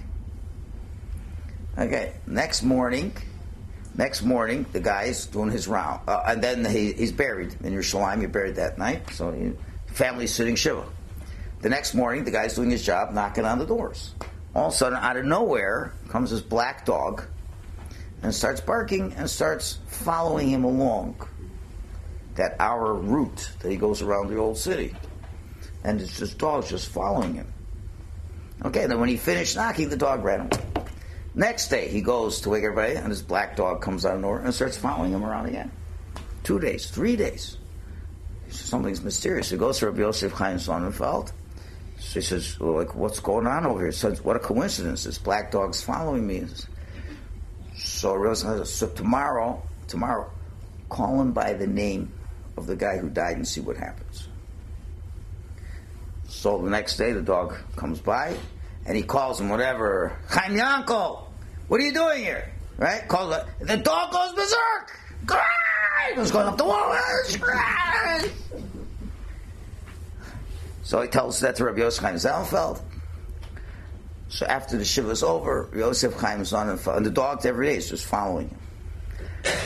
Okay, next morning, the guy's doing his round, and then he's buried in Yerushalayim. You're buried that night, so family's sitting shiva. The next morning, the guy's doing his job, knocking on the doors. All of a sudden, out of nowhere, comes this black dog and starts barking and starts following him along that hour route that he goes around the old city. And it's just dogs just following him. Okay, then when he finished knocking, the dog ran away. Next day, he goes to wake everybody, and this black dog comes out of nowhere and starts following him around again. 2 days, 3 days. Something's mysterious. He goes to Rabbi Yosef Chaim Sonnenfeld. So he says, well, like, what's going on over here? He says, what a coincidence. This black dog's following me. So Rabbi Yosef says, so tomorrow, call him by the name of the guy who died and see what happens. So the next day, the dog comes by, and he calls him, whatever, Chaim Yankel, what are you doing here? Right? Calls it. The dog goes berserk. He was going up the wall. So he tells that to Rabbi Yosef Chaim Sonnenfeld. So after the Shiva is over, Yosef Chaim Sonnenfeld, and the dog every day is just following him.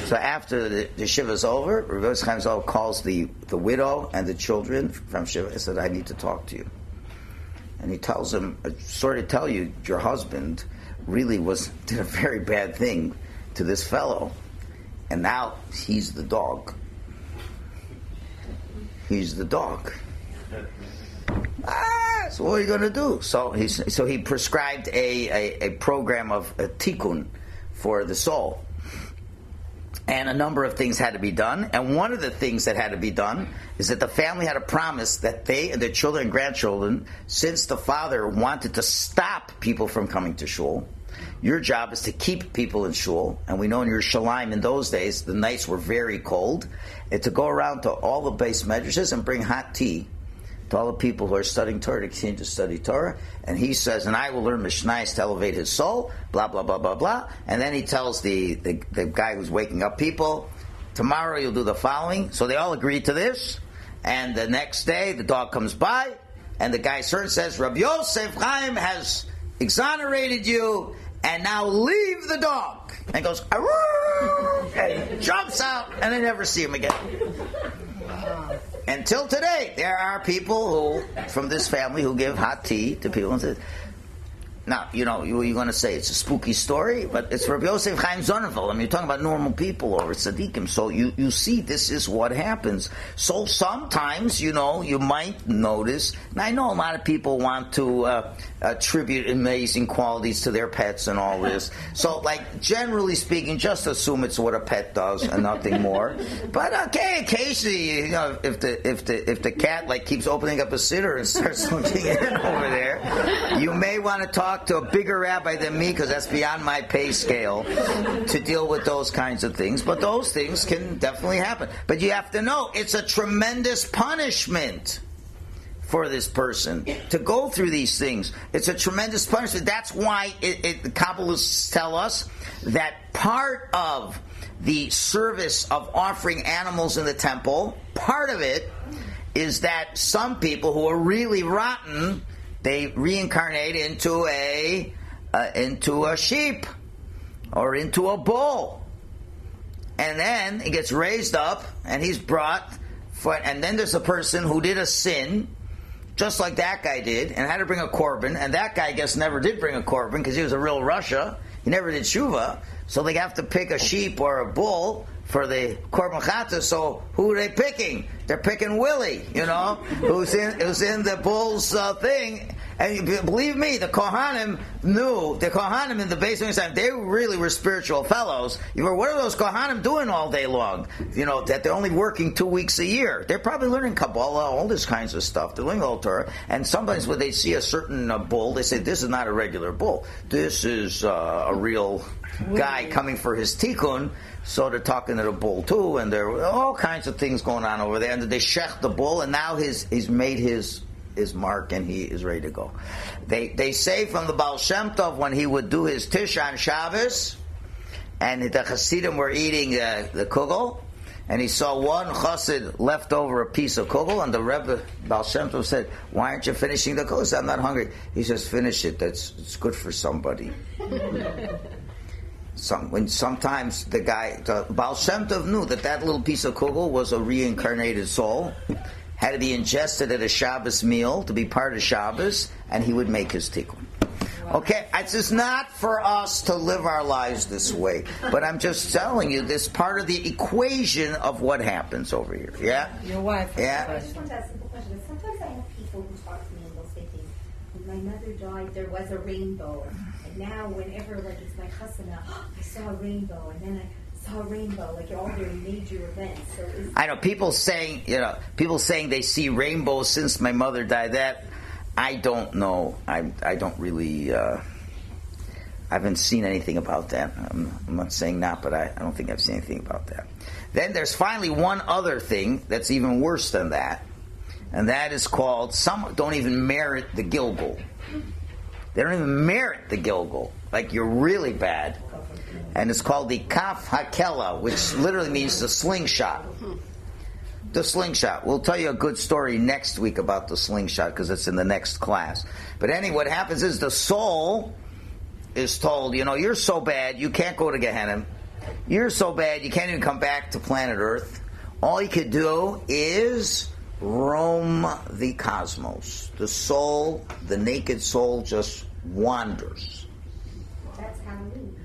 So after the Shiva is over, Yosef Chaim Sonnenfeld calls the widow and the children from Shiva and said, I need to talk to you. And he tells him, sorry to tell you, your husband really did a very bad thing to this fellow. And now he's the dog. He's the dog. So what are you going to do? So he prescribed a program of a tikkun for the soul. And a number of things had to be done. And one of the things that had to be done is that the family had a promise that they and their children and grandchildren, since the father wanted to stop people from coming to Shul, your job is to keep people in Shul. And we know in Yerushalayim in those days, the nights were very cold. And to go around to all the base medrashes and bring hot tea to all the people who are studying Torah to continue to study Torah. And he says, and I will learn Mishnayos to elevate his soul, blah, blah, blah, blah, blah. And then he tells the guy who's waking up people, tomorrow you'll do the following. So they all agree to this. And the next day, the dog comes by, and the guy says, Rabbi Yosef Chaim has exonerated you, and now leave the dog. And goes, arrgh, and jumps out, and they never see him again. Until today, there are people from this family who give hot tea to people and say, now, you're going to say it's a spooky story, but it's Rabbi Yosef Chaim Sonnenfeld. I mean, you're talking about normal people or tzaddikim. So you see, this is what happens. So sometimes, you might notice, and I know a lot of people want to attribute amazing qualities to their pets and all this. So, generally speaking, just assume it's what a pet does and nothing more. But occasionally, if the cat keeps opening up a sitter and starts looking in over there, you may want to talk to a bigger rabbi than me, because that's beyond my pay scale to deal with those kinds of things. But those things can definitely happen. But you have to know, it's a tremendous punishment for this person to go through these things. It's a tremendous punishment. That's why the Kabbalists tell us that part of the service of offering animals in the temple, part of it is that some people who are really rotten, they reincarnate into a sheep or into a bull, and then it gets raised up, and he's brought. And then there's a person who did a sin, just like that guy did, and had to bring a korban. And that guy, I guess, never did bring a korban because he was a real Rasha. He never did tshuva, so they have to pick a sheep or a bull for the korban chata. So who are they picking? They're picking Willie, who's in the bull's thing. And believe me, the Kohanim knew. The Kohanim in the Beis Hamikdash, they really were spiritual fellows. What are those Kohanim doing all day long? That they're only working 2 weeks a year. They're probably learning Kabbalah, all this kinds of stuff. They're learning all Torah. And sometimes when they see a certain bull, they say, this is not a regular bull. This is a real guy coming for his tikkun. So they're talking to the bull too, and there are all kinds of things going on over there. And they shech the bull, and now he's made his mark, and he is ready to go. They say from the Baal Shem Tov, when he would do his Tish on Shabbos, and the Hasidim were eating the kugel, and he saw one chassid left over a piece of kugel, and the Rebbe Baal Shem Tov said, why aren't you finishing the kugel? He said, I'm not hungry. He says, finish it. It's good for somebody. Sometimes the Baal Shem Tov knew that little piece of kugel was a reincarnated soul, had to be ingested at a Shabbos meal to be part of Shabbos, and he would make his tikkun. Okay, it's just not for us to live our lives this way, but I'm just telling you this part of the equation of what happens over here. Yeah? Your wife. Yeah. I just want to ask a simple question. Sometimes I have people who talk to me and they'll say things. When my mother died, there was a rainbow, and now whenever it's my chasana, I saw a rainbow, and then I saw a rainbow, all very major events. So I know people saying they see rainbows since my mother died. That I don't know. I don't really. I haven't seen anything about that. I'm not saying not, but I don't think I've seen anything about that. Then there's finally one other thing that's even worse than that, and that is called, some don't even merit the Gilgul. They don't even merit the Gilgul. You're really bad. And it's called the Kaf Hakela, which literally means the slingshot. The slingshot. We'll tell you a good story next week about the slingshot because it's in the next class. But anyway, what happens is the soul is told, you're so bad, you can't go to Gehinnom. You're so bad, you can't even come back to planet Earth. All you could do is roam the cosmos. The soul, the naked soul, just wanders. That's Halloween.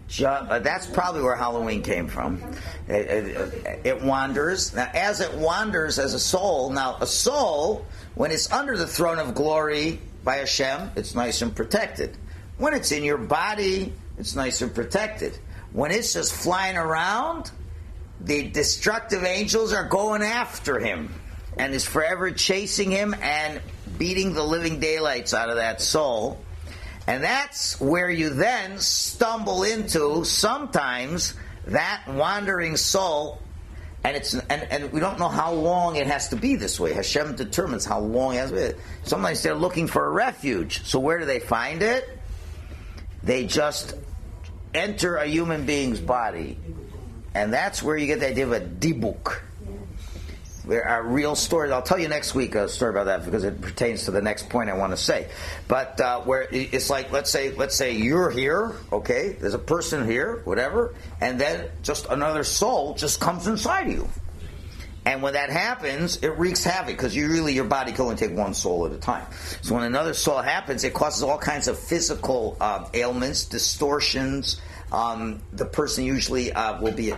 That's probably where Halloween came from. It wanders. Now, as it wanders as a soul, when it's under the throne of glory by Hashem, it's nice and protected. When it's in your body, it's nice and protected. When it's just flying around, the destructive angels are going after him and is forever chasing him and beating the living daylights out of that soul. And that's where you then stumble into sometimes that wandering soul, and we don't know how long it has to be this way. Hashem determines how long it has to be. Sometimes they're looking for a refuge. So where do they find it? They just enter a human being's body. And that's where you get the idea of a dibuk. There are real stories. I'll tell you next week a story about that because it pertains to the next point I want to say. But where it's like, let's say you're here, okay? There's a person here, whatever, and then just another soul just comes inside of you. And when that happens, it wreaks havoc because your body can only take one soul at a time. So when another soul happens, it causes all kinds of physical ailments, distortions. The person usually will be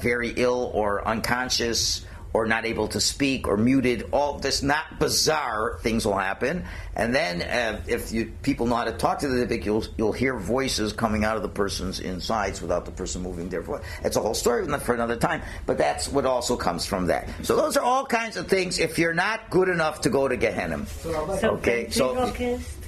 very ill or unconscious, or not able to speak, or muted. All this not bizarre things will happen, and then if people know how to talk to the Dibuk, you'll hear voices coming out of the person's insides without the person moving their voice. It's a whole story for another time, but that's what also comes from that. So those are all kinds of things. If you're not good enough to go to Gehinnom,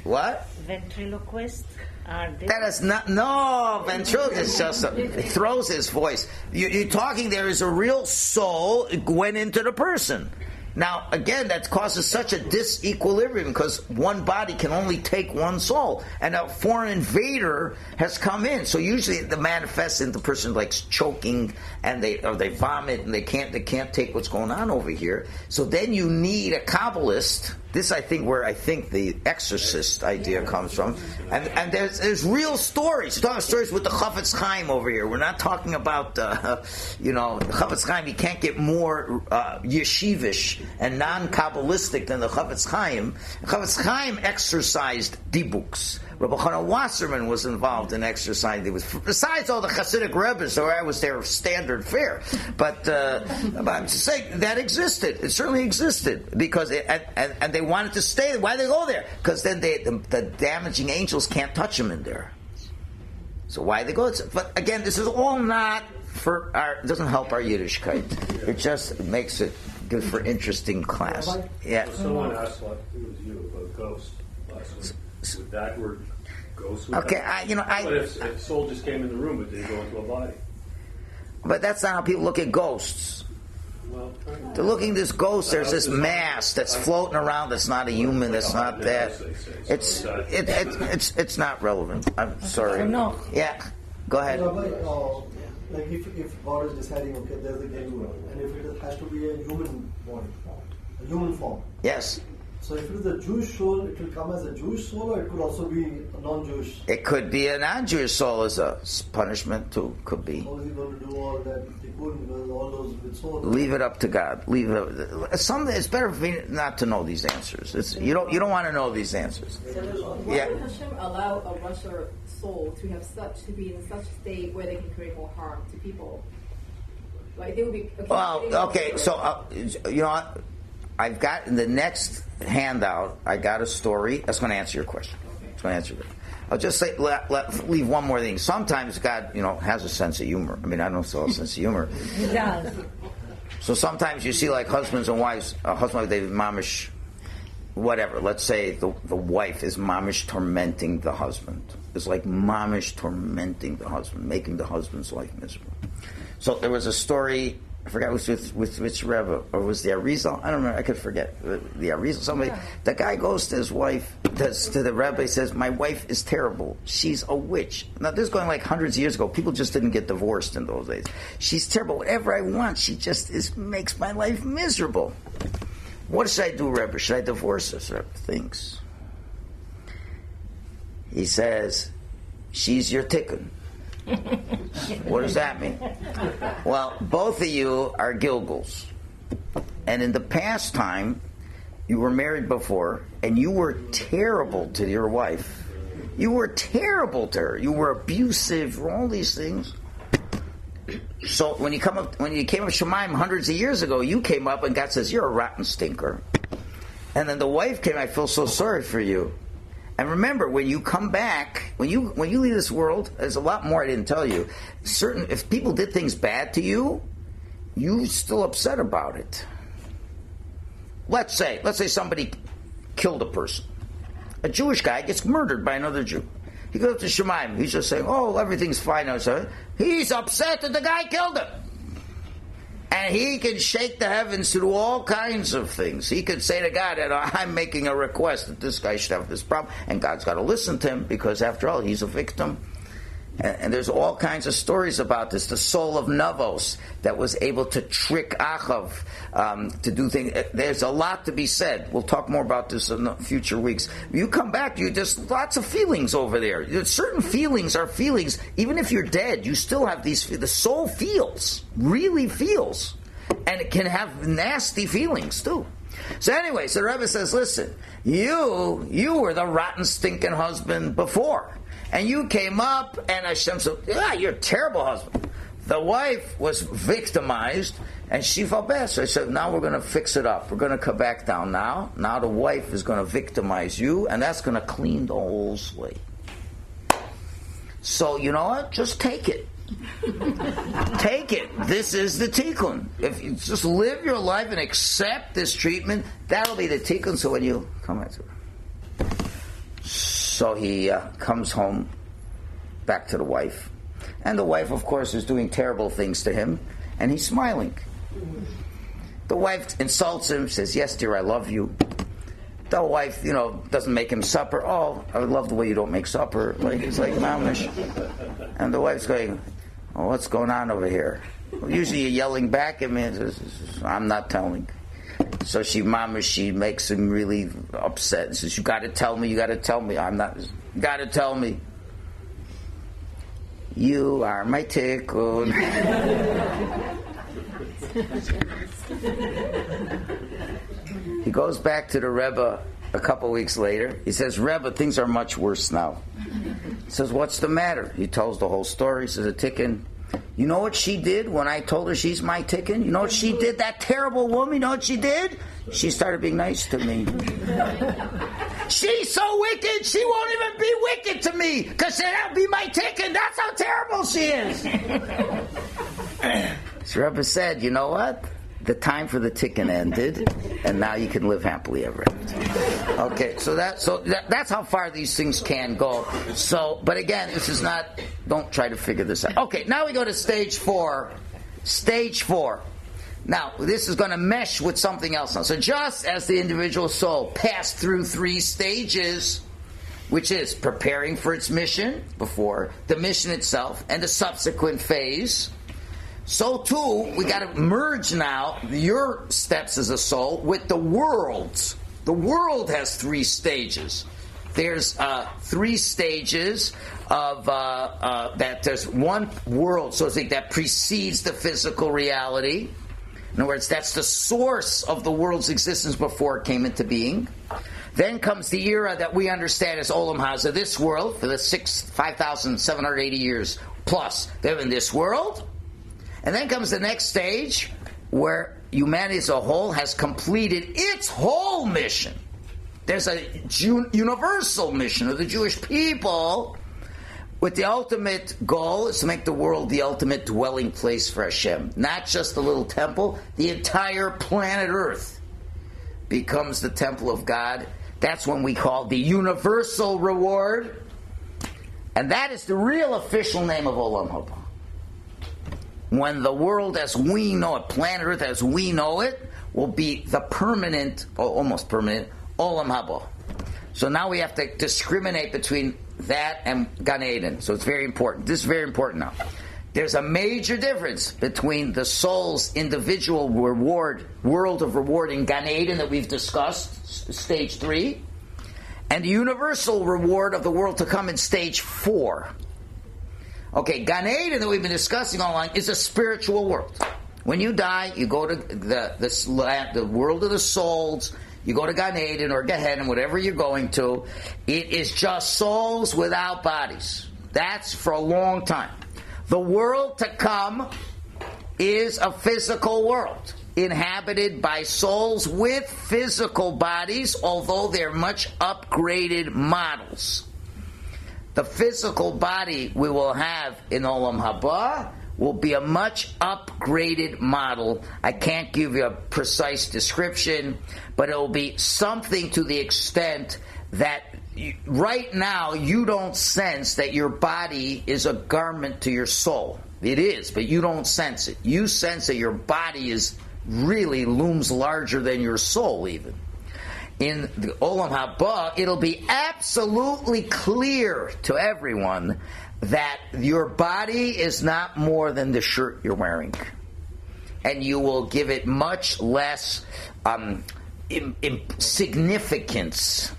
what? Ventriloquist. That is not, no, ventriloquist just it throws his voice. You're talking, there is a real soul went into the person. Now, again, that causes such a disequilibrium because one body can only take one soul, and a foreign invader has come in. So usually it manifests in the person like choking, and they vomit, and they can't take what's going on over here. So then you need a Kabbalist. This I think the exorcist idea comes from, and there's real stories. We're talking stories with the Chafetz Chaim over here. We're not talking about the Chafetz Chaim. You can't get more yeshivish and non-Kabbalistic than the Chafetz Chaim. Chafetz Chaim exercised dibuks. Rabbi Chana Wasserman was involved in exercising. Besides all the Hasidic Rebbes, so I was their standard fare. But I'm just saying that existed. It certainly existed because and they wanted to stay. Why did they go there? Because then the damaging angels can't touch them in there. So why they go? But again, this is all not for it doesn't help our Yiddishkeit. It just makes it good for interesting class. Yeah. So someone asked, like, it was you, about ghosts last week. Would that word ghost? But if soul just came in the room, but didn't go into a body. But that's not how people look at ghosts. Well, they're looking at this ghost. There's this mass that's floating around. That's not a human. That's not that. It's not relevant. I'm sorry. No. Yeah. Go ahead. Like if God is deciding, okay, there's a Gilgul, and if it has to be a human body, a human form. Yes. So if it is a Jewish soul, it will come as a Jewish soul, or it could also be a non-Jewish? It could be a non-Jewish soul as a punishment too. Could be. How is he going to do all that? All those with souls? Leave it up to God. It's better for me not to know these answers. You don't want to know these answers. Why would Hashem allow a Russia soul to be in such a state where they can create more harm to people? Like they would be. Okay. So I've got in the next handout. I got a story that's going to answer your question. It's going to answer it. I'll just say, leave one more thing. Sometimes God, has a sense of humor. I mean, I don't have a sense of humor. He does. So sometimes you see like husbands and wives, they mamish, whatever. Let's say the wife is mamish tormenting the husband. It's like mamish tormenting the husband, making the husband's life miserable. So there was a story I forgot which Rebbe, or was the Arizal? I don't remember. I could forget. The Arizal, somebody. The guy goes to his wife, to the Rebbe, he says, "My wife is terrible. She's a witch." Now, this is going like hundreds of years ago. People just didn't get divorced in those days. She's terrible. Whatever I want, she just makes my life miserable. What should I do, Rebbe? Should I divorce her? Rebbe thinks. He says, "She's your tikkun." What does that mean? Well, both of you are Gilguls. And in the past time, you were married before, and you were terrible to your wife. You were terrible to her. You were abusive, all these things. So when you came up Shemaim hundreds of years ago, you came up and God says, "You're a rotten stinker." And then the wife came, "I feel so sorry for you." And remember, when you come back, when you leave this world, there's a lot more I didn't tell you. If people did things bad to you, you're still upset about it. Let's say somebody killed a person. A Jewish guy gets murdered by another Jew. He goes to Shemaim. He's just saying, "Oh, everything's fine." He's upset that the guy killed him. And he can shake the heavens to do all kinds of things. He could say to God, "I'm making a request that this guy should have this problem." And God's got to listen to him because, after all, he's a victim. And there's all kinds of stories about this. The soul of Navos that was able to trick Achav to do things. There's a lot to be said. We'll talk more about this in the future weeks. You come back, there's lots of feelings over there. Certain feelings are feelings. Even if you're dead, you still have these. The soul really feels. And it can have nasty feelings too. So anyway, the Rebbe says, "Listen, you were the rotten, stinking husband before. And you came up, and Hashem said, 'Yeah, you're a terrible husband.' The wife was victimized, and she felt bad. So I said, 'Now we're going to fix it up. We're going to come back down now. Now the wife is going to victimize you, and that's going to clean the whole slate.' So you know what? Just take it. Take it. This is the tikkun. If you just live your life and accept this treatment, that'll be the tikkun. So when you come back to it." So he comes home back to the wife. And the wife, of course, is doing terrible things to him. And he's smiling. The wife insults him, says, "Yes, dear, I love you." The wife, doesn't make him supper. "Oh, I love the way you don't make supper." It's like mamish. And the wife's going, "Oh, what's going on over here?" Well, usually you're yelling back at me. And says, "I'm not telling." So she makes him really upset and says, you got to tell me. I'm not, you got to tell me. You are my tikkun. He goes back to the Rebbe a couple weeks later. He says, "Rebbe, things are much worse now." He says, "What's the matter?" He tells the whole story. He says, "A tikkun. You know what she did when I told her she's my tikkun? You know what she did? That terrible woman, you know what she did? She started being nice to me. She's so wicked, she won't even be wicked to me, because she'll be my tikkun. That's how terrible she is." So Rebbe said, "You know what? The time for the tikkun ended, and now you can live happily ever after." Okay, so that's how far these things can go. So, but again, this is not. Don't try to figure this out. Okay, now we go to stage 4. Stage 4. Now, this is going to mesh with something else now. So, just as the individual soul passed through 3 stages, which is preparing for its mission before the mission itself and the subsequent phase. So too, we got to merge now your steps as a soul with the world's. The world has 3 stages. There's 3 stages of that. There's one world, so to speak, that precedes the physical reality. In other words, that's the source of the world's existence before it came into being. Then comes the era that we understand as Olam Hazeh, this world, for the 5,780 years plus. They're in this world. And then comes the next stage, where humanity as a whole has completed its whole mission. There's a universal mission of the Jewish people, with the ultimate goal is to make the world the ultimate dwelling place for Hashem. Not just a little temple, the entire planet Earth becomes the temple of God. That's what we call the universal reward. And that is the real official name of Olam Haba. when the world as we know it, planet Earth as we know it, will be the permanent, or almost permanent, Olam Haba. So now we have to discriminate between that and Gan Eden. So it's very important. This is very important now. There's a major difference between the soul's individual reward, world of reward in Gan Eden that we've discussed, stage 3, and the universal reward of the world to come in stage 4. Okay, Gan Eden that we've been discussing all along is a spiritual world. When you die, you go to the world of the souls. You go to Gan Eden or Gehinnom, whatever you're going to. It is just souls without bodies. That's for a long time. The world to come is a physical world, inhabited by souls with physical bodies, although they're much upgraded models. The physical body we will have in Olam Haba will be a much upgraded model. I can't give you a precise description, but it will be something to the extent that right now you don't sense that your body is a garment to your soul. It is, but you don't sense it. You sense that your body is really looms larger than your soul even. In the Olam Haba, it'll be absolutely clear to everyone that your body is not more than the shirt you're wearing. And you will give it much less significance.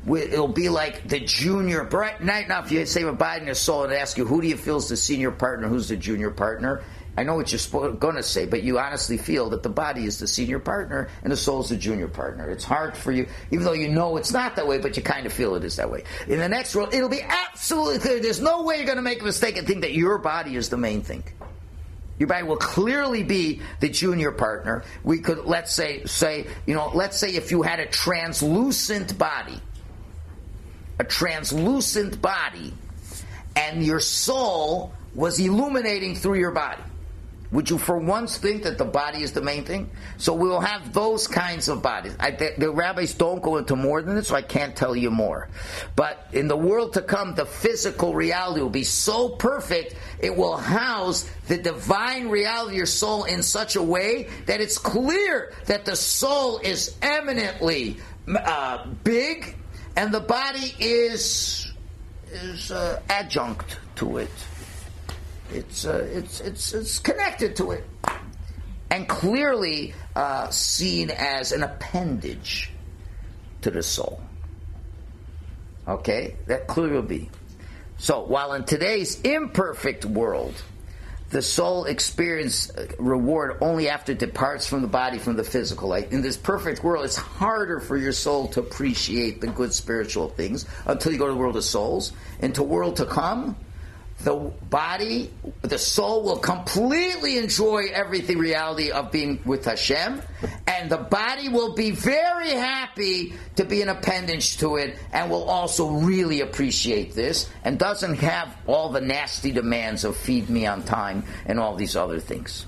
It'll be like the junior. Right now, if you say a body and a soul and ask you, who do you feel is the senior partner, who's the junior partner? I know what you're going to say, but you honestly feel that the body is the senior partner and the soul is the junior partner. It's hard for you, even though you know it's not that way, but you kind of feel it is that way. In the next world, it'll be absolutely clear. There's no way you're going to make a mistake and think that your body is the main thing. Your body will clearly be the junior partner. We could, let's say if you had a translucent body, and your soul was illuminating through your body. Would you for once think that the body is the main thing? So we will have those kinds of bodies. The rabbis don't go into more than this, so I can't tell you more. But in the world to come, the physical reality will be so perfect, it will house the divine reality of your soul in such a way that it's clear that the soul is eminently big, and the body is adjunct to it. It's connected to it, and clearly seen as an appendage to the soul. Okay, that clearly will be. So while in today's imperfect world, the soul experiences reward only after it departs from the body, from the physical. Like in this perfect world, it's harder for your soul to appreciate the good spiritual things until you go to the world of souls. Into world to come, the soul will completely enjoy everything reality of being with Hashem, and the body will be very happy to be an appendage to it, and will also really appreciate this, and doesn't have all the nasty demands of feed me on time and all these other things.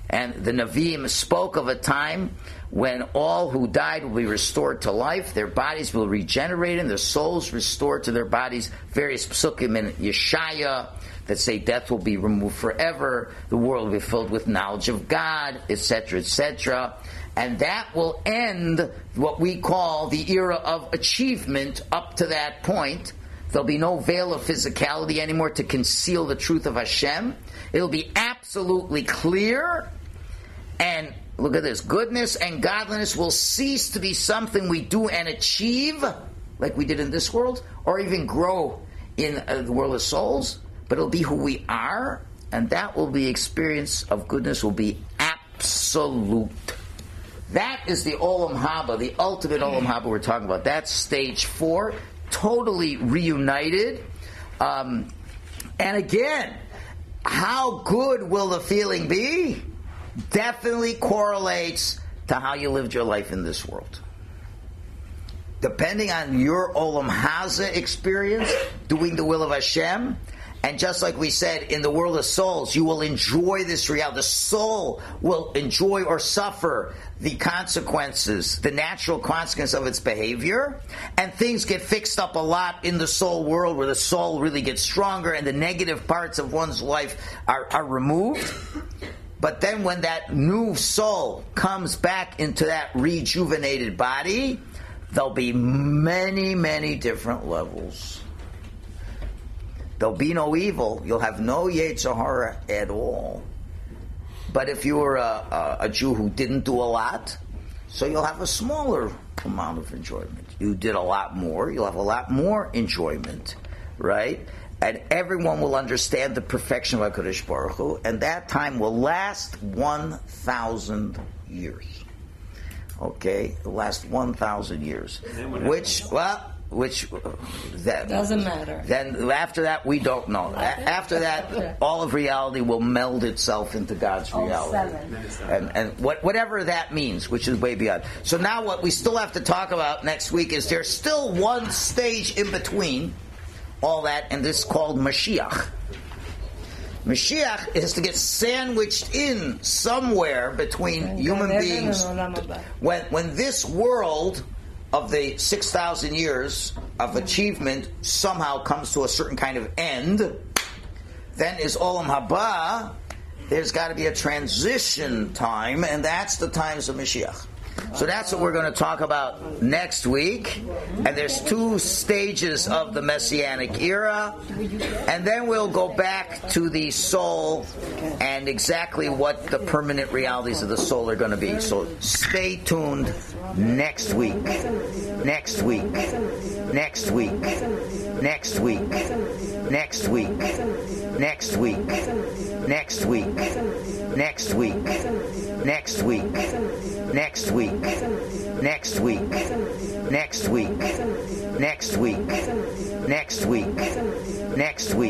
And the Nevi'im spoke of a time when all who died will be restored to life, their bodies will regenerate, and their souls restored to their bodies. Various psukim in Yeshaya that say death will be removed forever, the world will be filled with knowledge of God, etc., etc. And that will end what we call the era of achievement up to that point. There'll be no veil of physicality anymore to conceal the truth of Hashem. It'll be absolutely clear, and look at this, goodness and godliness will cease to be something we do and achieve, like we did in this world, or even grow in the world of souls, but it'll be who we are, and that will be experience of goodness will be absolute. That is the Olam Haba, the ultimate Olam Haba we're talking about. That's stage 4, totally reunited. And again, how good will the feeling be? Definitely correlates to how you lived your life in this world. Depending on your Olam Hazeh experience, doing the will of Hashem, And just like we said, in the world of souls, you will enjoy this reality. The soul will enjoy or suffer the consequences, the natural consequence of its behavior. And things get fixed up a lot in the soul world, where the soul really gets stronger and the negative parts of one's life are removed. But then when that new soul comes back into that rejuvenated body, there'll be many, many different levels. There'll be no evil. You'll have no Yetzer Hara at all. But if you were a Jew who didn't do a lot, so you'll have a smaller amount of enjoyment. You did a lot more, you'll have a lot more enjoyment, right? And everyone will understand the perfection of HaKadosh Baruch Hu, and that time will last 1,000 years. Okay? It'll last 1,000 years. Which that doesn't matter. Then after that, we don't know. After that, all of reality will meld itself into God's reality, and whatever that means, which is way beyond. So now, what we still have to talk about next week is there's still one stage in between all that, and this is called Mashiach. Mashiach is to get sandwiched in somewhere between human beings. When this world of the 6,000 years of achievement somehow comes to a certain kind of end, then is Olam Haba. There's got to be a transition time, and that's the times of Mashiach. So that's what we're going to talk about next week. And there's 2 stages of the Messianic era. And then we'll go back to the soul and exactly what the permanent realities of the soul are going to be. So stay tuned next week. Next week. Next week. Next week. Next week. Next week. Next week. Next week. Next week. Next week. Next week. Next week. Next week. Next week. Next week.